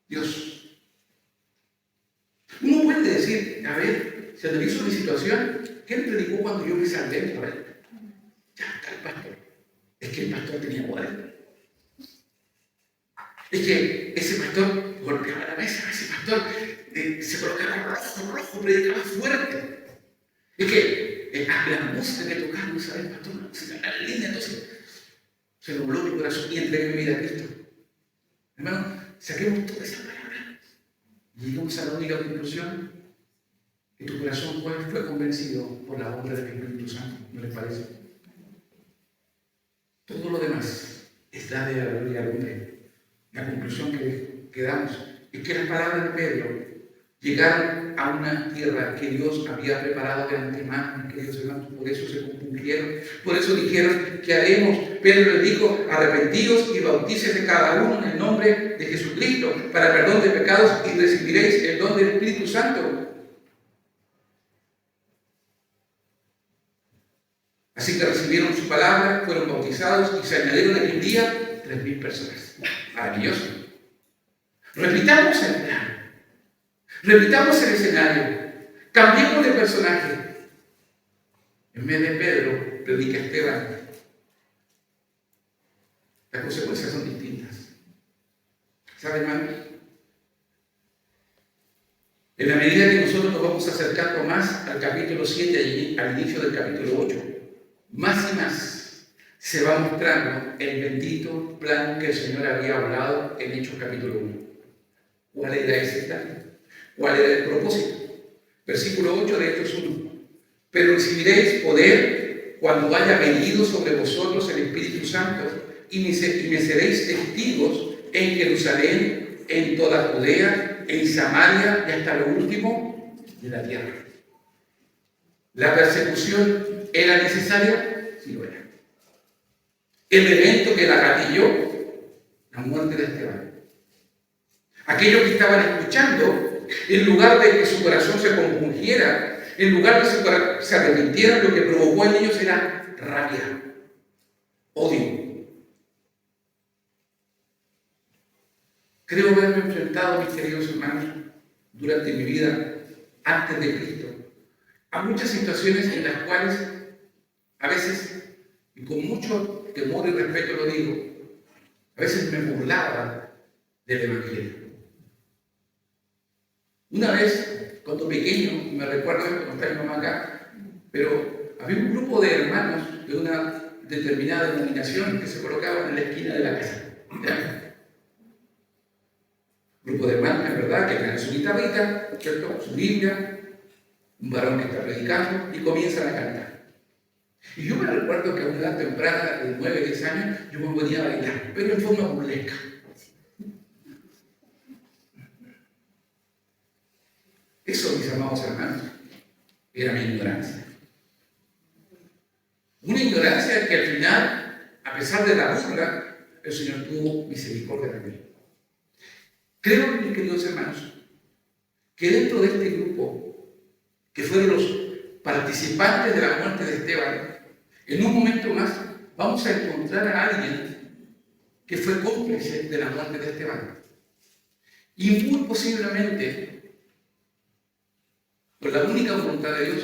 Dios. Uno puede decir, a ver, se analizó mi situación, ¿quién predicó cuando yo me salvé? A ver, ya está el pastor. Es que el pastor tenía poder. Es que ese pastor golpeaba la mesa, ese pastor se colocaba rojo, predicaba fuerte. Es que la música que tocaba, no sabes, pastor, la música era linda, entonces se dobló mi corazón y entregué mi vida a Cristo. Hermano, saquemos toda esa palabra. Y llegamos a la única conclusión, que tu corazón fue convencido por la obra del Espíritu Santo, ¿no les parece? Todo lo demás está de la gloria al hombre. La conclusión que damos es que las palabras de Pedro Llegaron a una tierra que Dios había preparado de antemano, queridos hermanos, por eso se compungieron, por eso dijeron, ¿qué haremos? Pedro les dijo, arrepentíos y bautícese cada uno en el nombre de Jesucristo para el perdón de pecados y recibiréis el don del Espíritu Santo. Así que recibieron su palabra, fueron bautizados y se añadieron en un día 3.000 personas. Maravilloso. Repitamos el plan. Repitamos el escenario. Cambiemos de personaje. En vez de Pedro, predica Esteban. Las consecuencias son distintas. ¿Saben, hermanos? En la medida que nosotros nos vamos acercando más al capítulo 7 y al inicio del capítulo 8, más y más se va mostrando el bendito plan que el Señor había hablado en Hechos capítulo 1. ¿Cuál era ese plan? ¿Cuál era el propósito? Versículo 8 de Hechos 1. Pero recibiréis poder cuando haya venido sobre vosotros el Espíritu Santo y me seréis testigos en Jerusalén, en toda Judea, en Samaria y hasta lo último de la tierra. ¿La persecución era necesaria? Sí lo era. El evento que la gatilló, la muerte de Esteban. Aquellos que estaban escuchando, en lugar de que su corazón se compungiera, en lugar de que se arrepintieran, lo que provocó en ellos era rabia, odio. Creo haberme enfrentado, mis queridos hermanos, durante mi vida, antes de Cristo, a muchas situaciones en las cuales, a veces, y con mucho temor y respeto lo digo, a veces me burlaba del Evangelio. Una vez, cuando pequeño, me recuerdo cuando está mi mamá acá, pero había un grupo de hermanos de una determinada denominación que se colocaban en la esquina de la casa. ¿Ya? Grupo de hermanos, en verdad, que traen su guitarrita, ¿cierto? Su Biblia, un varón que está predicando y comienzan a cantar. Y yo me recuerdo que a una edad temprana, de 9, 10 años, yo me ponía a bailar, pero en forma burlesca. Eso, mis amados hermanos, era mi ignorancia. Una ignorancia que al final, a pesar de la burla, el Señor tuvo misericordia de mí. Creo, mis queridos hermanos, que dentro de este grupo, que fueron los participantes de la muerte de Esteban, en un momento más vamos a encontrar a alguien que fue cómplice de la muerte de Esteban. Y muy posiblemente, por la única voluntad de Dios,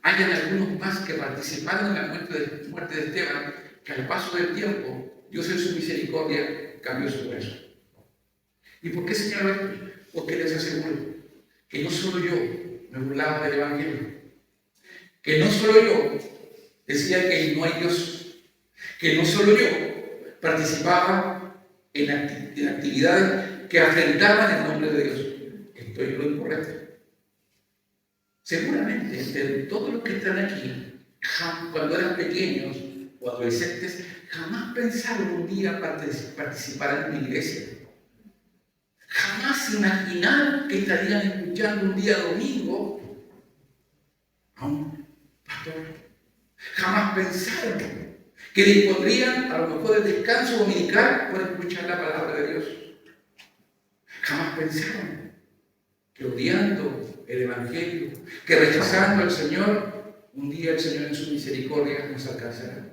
hayan algunos más que participaron en la muerte de Esteban, que al paso del tiempo, Dios en su misericordia cambió su corazón. ¿Y por qué señalo esto? Porque les aseguro que no solo yo me burlaba del Evangelio, que no solo yo decía que no hay Dios, que no solo yo participaba en actividades que afrentaban el nombre de Dios. Estoy en lo incorrecto. Seguramente, entre todos los que están aquí, cuando eran pequeños o adolescentes, jamás pensaron un día participar en una iglesia. Jamás se imaginaron que estarían escuchando un día domingo a un pastor. Jamás pensaron que dispondrían a lo mejor el descanso dominical por escuchar la palabra de Dios. Jamás pensaron que odiando el Evangelio, que rechazando al Señor, un día el Señor en su misericordia nos alcanzará.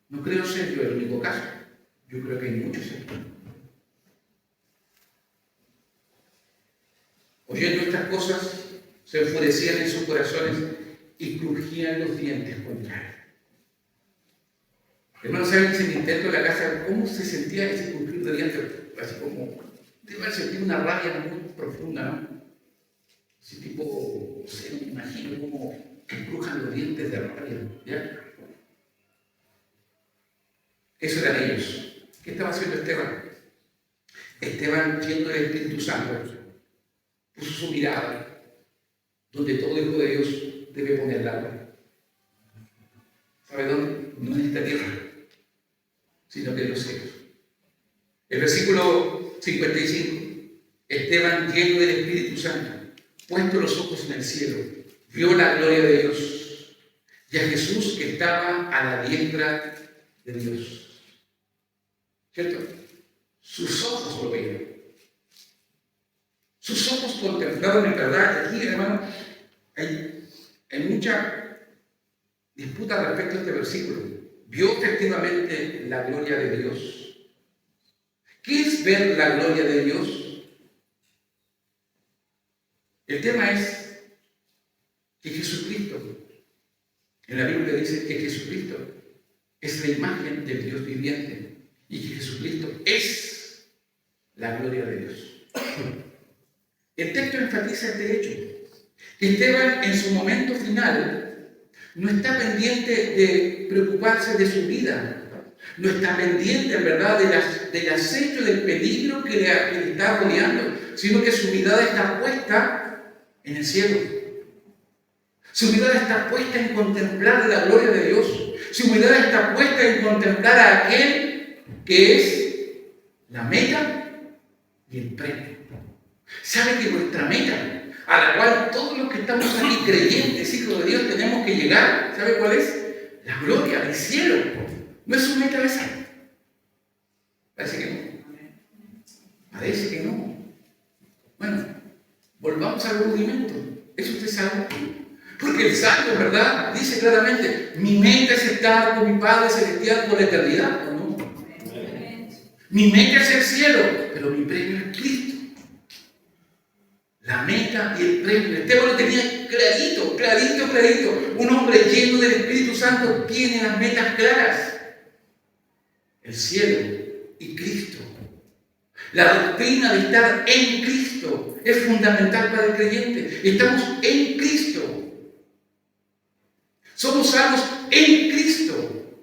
No creo ser yo el único caso. Yo creo que hay muchos aquí. Oyendo estas cosas, se enfurecían en sus corazones y crujían los dientes contra él. Hermanos, ¿saben que en el intento de la casa, cómo se sentía ese crujir de dientes? Así como, debe haber sentido una rabia muy profunda, ¿no? Así tipo, no sé, me imagino como que crujan los dientes de rabia, ¿ya? Eso eran ellos. ¿Qué estaba haciendo Esteban? Esteban, yendo del Espíritu Santo, puso su mirada donde todo hijo de Dios debe poner la obra. ¿Sabe dónde? No en esta tierra, sino que en los cielos. El versículo 55. Esteban, lleno del Espíritu Santo, puesto los ojos en el cielo, vio la gloria de Dios y a Jesús que estaba a la diestra de Dios. ¿Cierto? Sus ojos lo veían. Sus ojos contemplaron en verdad. Aquí, hermano, hay mucha disputa respecto a este versículo. Vio efectivamente la gloria de Dios. ¿Qué es ver la gloria de Dios? El tema es que Jesucristo, en la Biblia dice que Jesucristo es la imagen del Dios viviente y que Jesucristo es la gloria de Dios. El texto enfatiza este hecho, que Esteban en su momento final no está pendiente de preocuparse de su vida, no está pendiente en verdad del acecho, del peligro que le está rodeando, sino que su mirada está puesta en el cielo. Su mirada está puesta en contemplar la gloria de Dios. Su mirada está puesta en contemplar a aquel que es la meta y el premio. ¿Sabe que nuestra meta, a la cual todos los que estamos aquí creyentes, hijos de Dios, tenemos que llegar, ¿sabe cuál es? La gloria, el cielo. ¿No es su meta esa? Parece que no. Parece que no. Bueno, volvamos al rudimento. ¿Es usted salvo? Porque el salvo, ¿verdad? Dice claramente, mi meta es estar con mi Padre Celestial por la eternidad, ¿o no? Mi meta es el cielo, pero mi premio es Cristo. La meta y el premio. Esteban lo tenía clarito, clarito, clarito. Un hombre lleno del Espíritu Santo tiene las metas claras. El cielo y Cristo. La doctrina de estar en Cristo es fundamental para el creyente. Estamos en Cristo. Somos salvos en Cristo.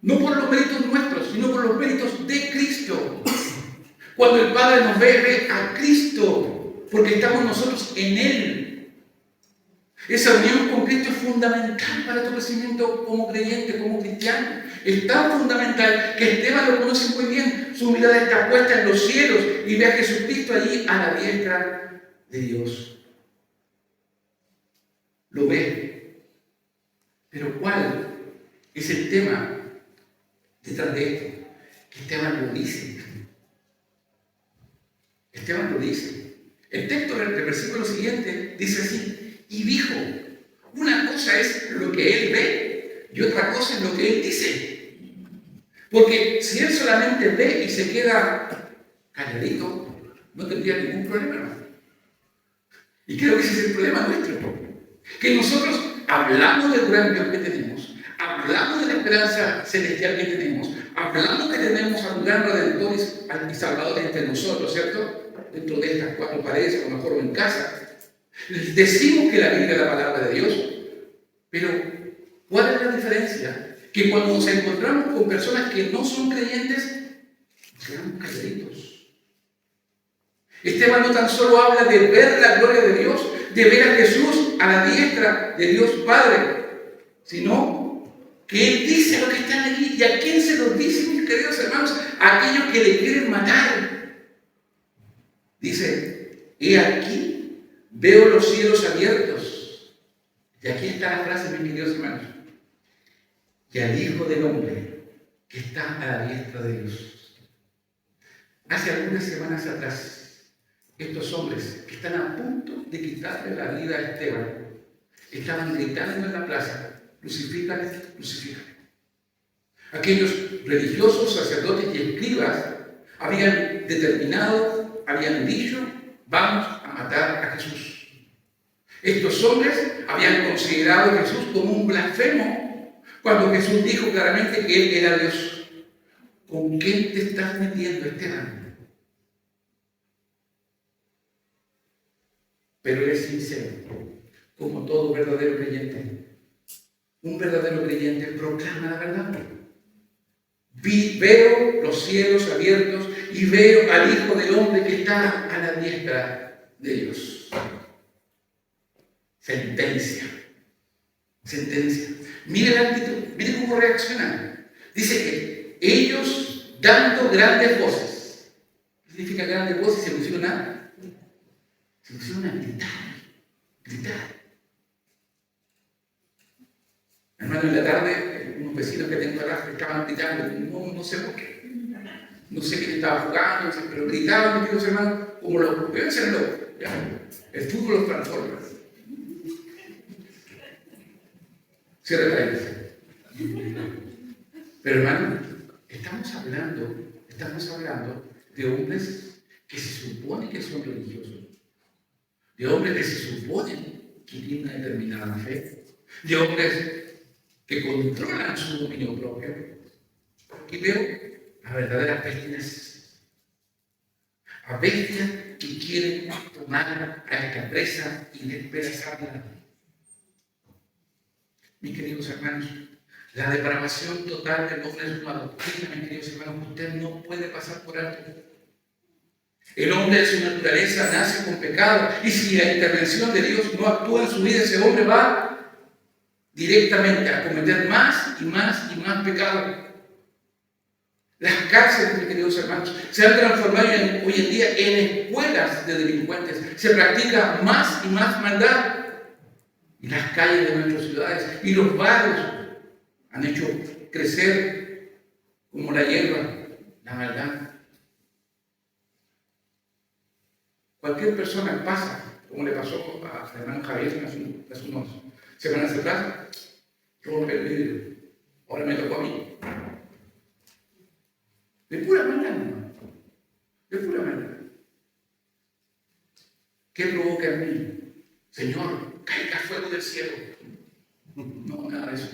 No por los méritos nuestros, sino por los méritos de Cristo. Cuando el Padre nos ve a Cristo. Porque estamos nosotros en Él. Esa unión con Cristo es fundamental para tu crecimiento como creyente, como cristiano. Es tan fundamental que Esteban lo conoce muy bien. Su mirada está puesta en los cielos y ve a Jesucristo allí a la diestra de Dios. Lo ve. Pero ¿cuál es el tema detrás de esto? Que Esteban lo dice. Esteban lo dice. El texto del versículo siguiente dice así, y dijo, una cosa es lo que él ve y otra cosa es lo que él dice. Porque si él solamente ve y se queda calladito, no tendría ningún problema, hermano. Y creo que ese es el problema nuestro. Que nosotros hablamos del gran Dios que tenemos, hablamos de la esperanza celestial que tenemos, hablamos que tenemos a un gran Redentor y Salvador entre nosotros, ¿cierto? Dentro de estas cuatro paredes, a lo mejor o en casa. Decimos que la Biblia es la palabra de Dios, pero ¿cuál es la diferencia? Que cuando nos encontramos con personas que no son creyentes, nos quedamos calladitos. Esteban no tan solo habla de ver la gloria de Dios, de ver a Jesús a la diestra de Dios Padre, sino que él dice a los que están allí. ¿Y a quién se los dice, mis queridos hermanos? A aquellos que le quieren matar. Dice, he aquí, veo los cielos abiertos. Y aquí está la frase, mis queridos hermanos. Y al Hijo del Hombre que está a la diestra de Dios. Hace algunas semanas atrás, estos hombres que están a punto de quitarle la vida a Esteban, estaban gritando en la plaza, crucifícale, crucifícale. Aquellos religiosos, sacerdotes y escribas habían determinado, habían dicho, vamos a matar a Jesús. Estos hombres habían considerado a Jesús como un blasfemo, cuando Jesús dijo claramente que Él era Dios. ¿Con quién te estás metiendo, Esteban? Pero Él es sincero, como todo verdadero creyente. Un verdadero creyente proclama la verdad. Veo los cielos abiertos y veo al Hijo del Hombre que está a la diestra de Dios. Sentencia. Sentencia. Mire la actitud, mire cómo reaccionan. Dice que ellos dando grandes voces. ¿Qué significa grandes voces? Se pusieron a se pusieron a gritar. Hermano, en la tarde, unos vecinos que tengo acá estaban gritando, no sé por qué. No sé quién estaba jugando, pero gritaban, mis queridos hermanos, como los deben ser locos. El fútbol los transforma. Cierra la iglesia. Pero hermano, estamos hablando de hombres que se supone que son religiosos, de hombres que se supone que tienen una determinada fe, de hombres que controlan su dominio propio. Y veo a verdaderas bestias, a bestias que quieren tomar a esta presa y despedazarla. Mis queridos hermanos, la depravación total del hombre es una doctrina, mis queridos hermanos, que usted no puede pasar por alto. El hombre de su naturaleza nace con pecado, y si la intervención de Dios no actúa en su vida, ese hombre va directamente a cometer más y más y más pecado. Las cárceles, mis queridos hermanos, se han transformado hoy en día en escuelas de delincuentes. Se practica más y más maldad. Y las calles de nuestras ciudades y los barrios han hecho crecer como la hierba la maldad. Cualquier persona pasa, como le pasó a hermano Javier hace unas semanas atrás, rompe el vidrio. Ahora me tocó a mí. De pura maldad, hermano. De pura maldad. ¿Qué provoca en mí? Señor, caiga fuego del cielo. No, nada de eso.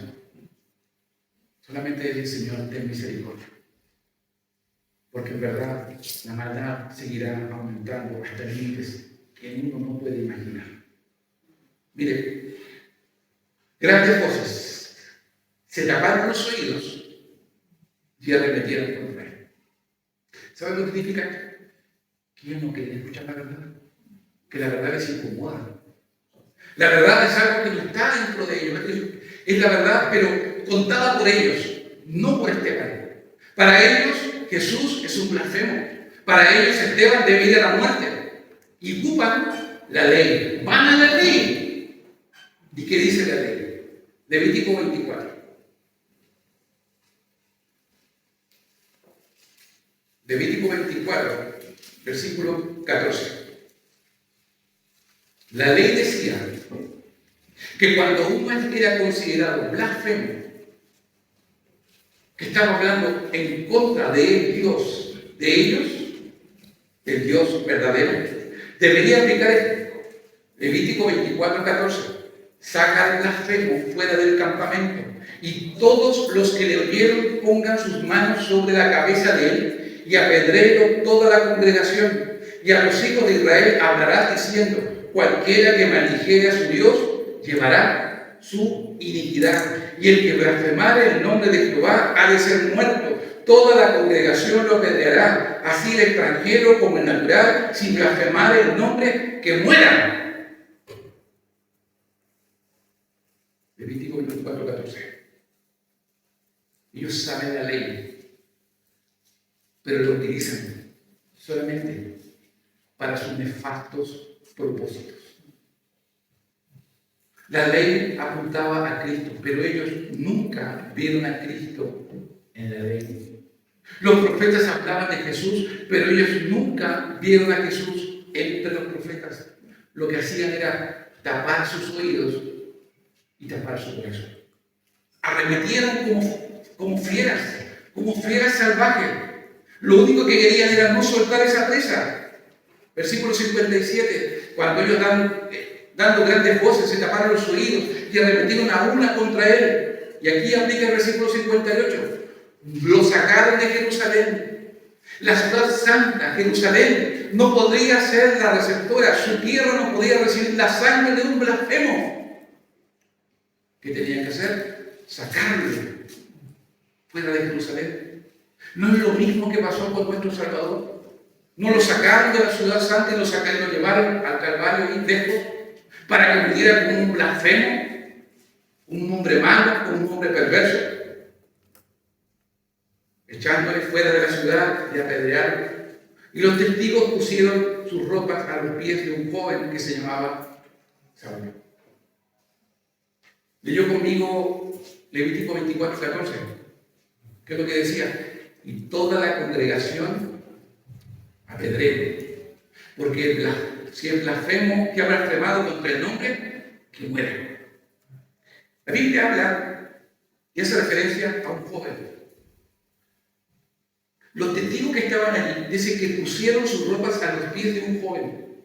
Solamente decir, Señor, ten misericordia. Porque en verdad la maldad seguirá aumentando hasta límites que uno no puede imaginar. Mire, grandes cosas. Se taparon los oídos y arremetieron contra él. ¿Saben lo que significa? Que ellos no quieren escuchar la verdad. Que la verdad les incomoda. La verdad es algo que no está dentro de ellos. Es la verdad, pero contada por ellos, no por Esteban. Para ellos, Jesús es un blasfemo. Para ellos, Esteban debe ir a la muerte. Y ocupan la ley. Van a la ley. ¿Y qué dice la ley? Levítico 24. Levítico 24, versículo 14. La ley decía que cuando uno era considerado blasfemo, que estaba hablando en contra del Dios de ellos, el Dios verdadero, debería aplicar esto. Levítico 24, 14. Saca el blasfemo fuera del campamento, y todos los que le oyeron pongan sus manos sobre la cabeza de él, y apedréelo toda la congregación. Y a los hijos de Israel hablarás diciendo: cualquiera que maldijere a su Dios llevará su iniquidad, y el que blasfemare el nombre de Jehová ha de ser muerto. Toda la congregación lo apedreará, así el extranjero como el natural, sin blasfemar el nombre, que muera. Levítico 24, 14. Ellos saben la ley, pero lo utilizan solamente para sus nefastos propósitos. La ley apuntaba a Cristo, pero ellos nunca vieron a Cristo en la ley. Los profetas hablaban de Jesús, pero ellos nunca vieron a Jesús entre los profetas. Lo que hacían era tapar sus oídos y tapar su corazón. Arremetieron como fieras salvajes. Lo único que querían era no soltar esa presa. Versículo 57, cuando ellos dando grandes voces, se taparon los oídos y arremetieron a una contra él. Y aquí aplica el versículo 58. Lo sacaron de Jerusalén. La ciudad santa, Jerusalén, no podría ser la receptora. Su tierra no podía recibir la sangre de un blasfemo. ¿Qué tenían que hacer? Sacarlo fuera de Jerusalén. ¿No es lo mismo que pasó con nuestro Salvador? ¿No lo sacaron de la ciudad santa y lo llevaron al Calvario y lejos para que muriera como un blasfemo, un hombre malo, como un hombre perverso? Echándole fuera de la ciudad y apedrearon. Y los testigos pusieron sus ropas a los pies de un joven que se llamaba Saulo. Leyó conmigo Levítico 24:14. ¿Qué es lo que decía? Y toda la congregación apedreó, porque si es blasfemo que ha blasfemado contra el nombre, que muera. La Biblia habla y hace referencia a un joven. Los testigos que estaban allí dicen que pusieron sus ropas a los pies de un joven.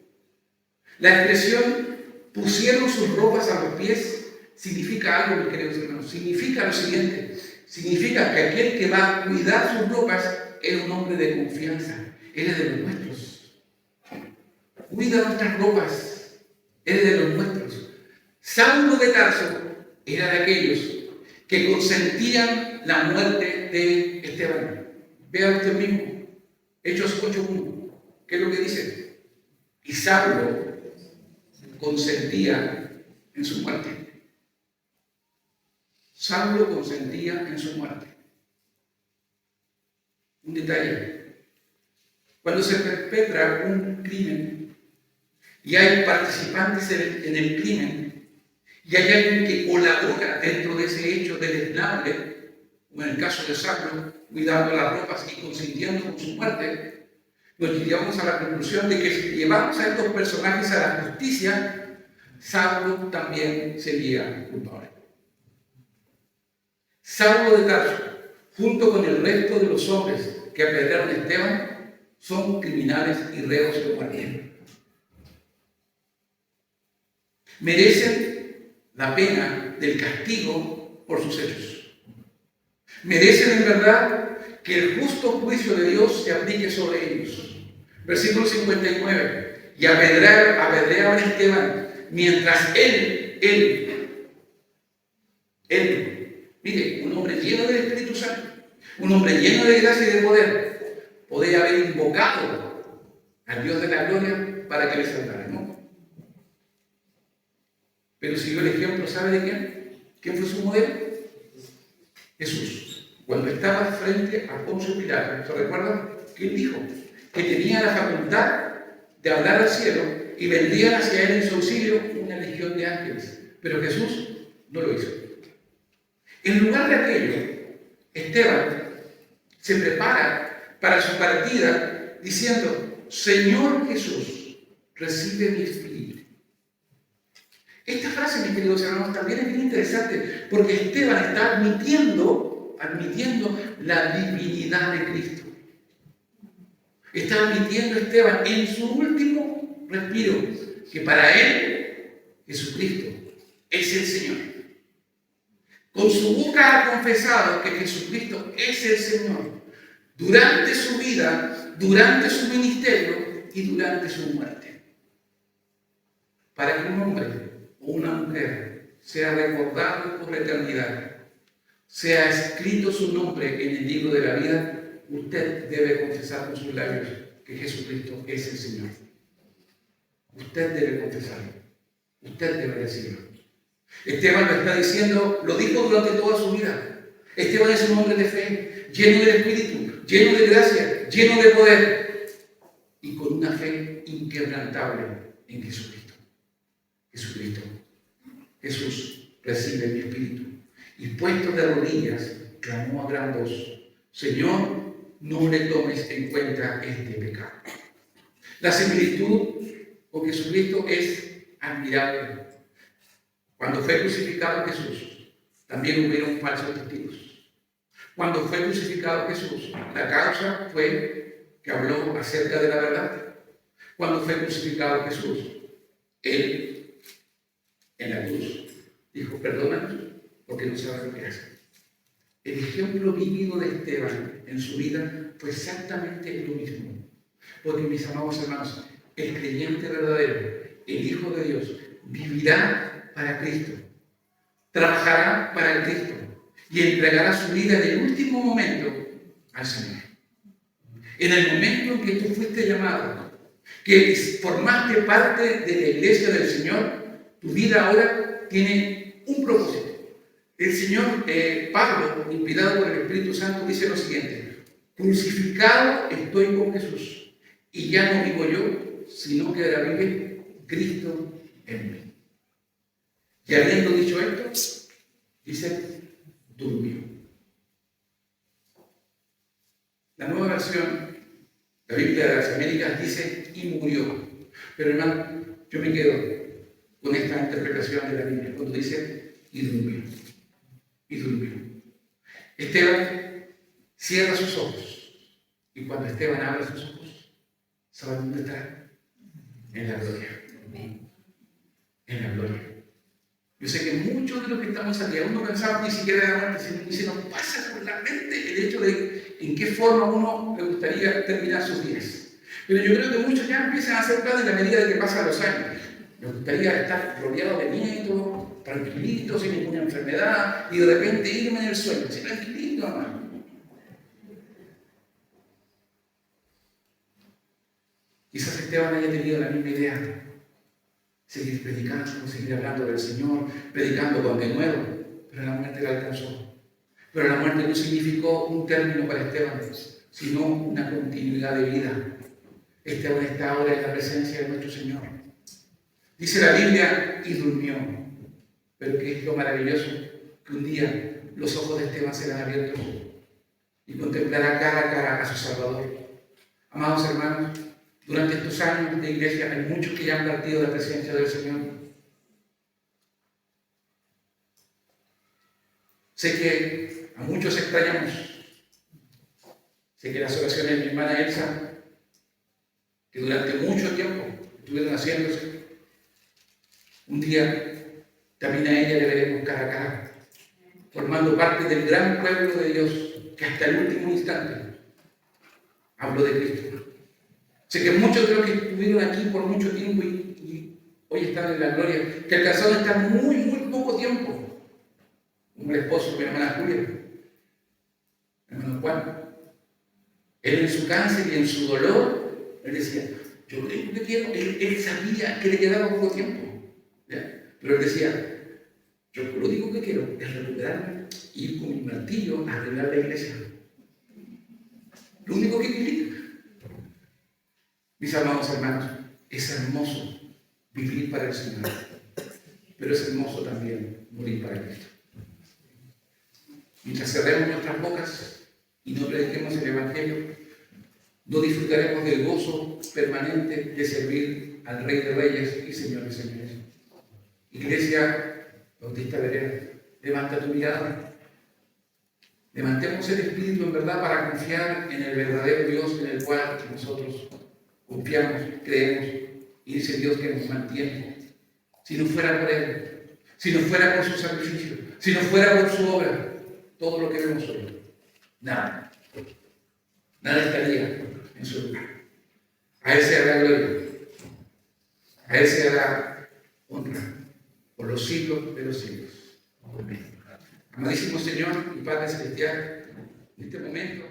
La expresión pusieron sus ropas a los pies significa algo, mis queridos hermanos. Significa lo siguiente. Significa que aquel que va a cuidar sus ropas era un hombre de confianza. Él es de los nuestros. Cuida nuestras ropas. Él es de los nuestros. Saulo de Tarso era de aquellos que consentían la muerte de Esteban. Vea usted mismo, Hechos 8:1. ¿Qué es lo que dice? Y Saulo consentía en su muerte. Saulo consentía en su muerte. Un detalle. Cuando se perpetra un crimen y hay participantes en el crimen y hay alguien que colabora dentro de ese hecho deleznable, como en el caso de Saulo, cuidando las ropas y consintiendo con su muerte, nos llevamos a la conclusión de que si llevamos a estos personajes a la justicia, Saulo también sería culpable. Saulo de Tarso, junto con el resto de los hombres que apedrearon a Esteban, son criminales y reos de muerte. Merecen la pena del castigo por sus hechos. Merecen en verdad que el justo juicio de Dios se aplique sobre ellos. Versículo 59. Y apedreaban a Esteban mientras él, mire, un hombre lleno del Espíritu Santo, un hombre lleno de gracia y de poder, podía haber invocado al Dios de la gloria para que le salvara, ¿no? Pero siguió el ejemplo, ¿sabe de quién? ¿Quién fue su modelo? Jesús. Cuando estaba frente a Poncio Pilato, ¿se recuerdan? ¿Qué él dijo? Que tenía la facultad de hablar al cielo y vendrían hacia él en su auxilio una legión de ángeles. Pero Jesús no lo hizo. En lugar de aquello, Esteban se prepara para su partida diciendo: Señor Jesús, recibe mi espíritu. Esta frase, mis queridos hermanos, también es bien interesante porque Esteban está admitiendo la divinidad de Cristo. Está admitiendo Esteban en su último respiro que para él Jesucristo es el Señor. Con su boca ha confesado que Jesucristo es el Señor durante su vida, durante su ministerio y durante su muerte. Para que un hombre o una mujer sea recordado por la eternidad, sea escrito su nombre en el libro de la vida, usted debe confesar con sus labios que Jesucristo es el Señor. Usted debe confesarlo. Usted debe decirlo. Esteban lo está diciendo, lo dijo durante toda su vida. Esteban es un hombre de fe, lleno del Espíritu, lleno de gracia, lleno de poder y con una fe inquebrantable en Jesucristo. Jesucristo. Jesús recibe mi espíritu. Y puesto de rodillas, clamó a gran voz: Señor, no le tomes en cuenta este pecado. La similitud con Jesucristo es admirable. Cuando fue crucificado Jesús, también hubieron falsos testigos. Cuando fue crucificado Jesús, la causa fue que habló acerca de la verdad. Cuando fue crucificado Jesús, él en la cruz dijo: perdónanos porque no saben lo que hacen. El ejemplo vivido de Esteban en su vida fue exactamente lo mismo. Porque, mis amados hermanos, el creyente verdadero, el Hijo de Dios, vivirá para Cristo, trabajará para el Cristo y entregará su vida en el último momento al Señor. En el momento en que tú fuiste llamado, que formaste parte de la iglesia del Señor, tu vida ahora tiene un propósito. El Señor Pablo, inspirado por el Espíritu Santo, dice lo siguiente: crucificado estoy con Jesús. Y ya no vivo yo, sino que ahora vive Cristo en mí. Y habiendo dicho esto, dice, durmió. La nueva versión, la Biblia de las Américas, dice, y murió. Pero hermano, yo me quedo con esta interpretación de la Biblia, cuando dice, y durmió. Y durmió. Esteban cierra sus ojos. Y cuando Esteban abre sus ojos, ¿sabe dónde está? En la gloria. En la gloria. Yo sé que muchos de los que estamos aquí aún no pensamos ni siquiera en la muerte, y se nos pasa por la mente el hecho de en qué forma uno le gustaría terminar sus días. Pero yo creo que muchos ya empiezan a hacer planes a medida de que pasan los años. Me gustaría estar rodeado de nietos, tranquilito, sin ninguna enfermedad, y de repente irme en el sueño, así tranquilito, hermano. Quizás Esteban haya tenido la misma idea. Seguir predicando, seguir hablando del Señor, predicando con denuedo, pero la muerte la alcanzó. Pero la muerte no significó un término para Esteban, sino una continuidad de vida. Esteban está ahora en la presencia de nuestro Señor. Dice la Biblia, y durmió. Pero ¿qué es lo maravilloso? Que un día los ojos de Esteban serán abiertos y contemplará cara a cara a su Salvador. Amados hermanos, durante estos años de iglesia hay muchos que ya han partido de la presencia del Señor. Sé que a muchos extrañamos. Sé que las oraciones de mi hermana Elsa, que durante mucho tiempo estuvieron haciéndose, un día también a ella le veremos cara a cara, formando parte del gran pueblo de Dios que hasta el último instante habló de Cristo. Sé que muchos de los que estuvieron aquí por mucho tiempo y hoy están en la gloria, que alcanzaron a estar muy poco tiempo, como el esposo de mi hermana Julia, mi hermano Juan. Él en su cáncer y en su dolor, él decía, yo lo único que quiero, él sabía que le quedaba poco tiempo, ¿ya? Pero él decía, yo lo único que quiero es recuperarme y ir con mi martillo a arreglar la iglesia. Lo único que quería. Mis amados hermanos, es hermoso vivir para el Señor, pero es hermoso también morir para Cristo. Mientras cerremos nuestras bocas y no prediquemos el Evangelio, no disfrutaremos del gozo permanente de servir al Rey de Reyes y Señor de Señores. Iglesia Bautista Berea, levanta tu mirada. Levantemos el espíritu en verdad para confiar en el verdadero Dios en el cual nosotros confiamos, creemos, y dice Dios que nos mantiene. Si no fuera por Él, si no fuera por su sacrificio, si no fuera por su obra, todo lo que vemos hoy, nada estaría en su lugar. A Él sea la gloria, a Él sea la honra, por los siglos de los siglos. Amén. Amadísimo Señor y Padre Celestial, en este momento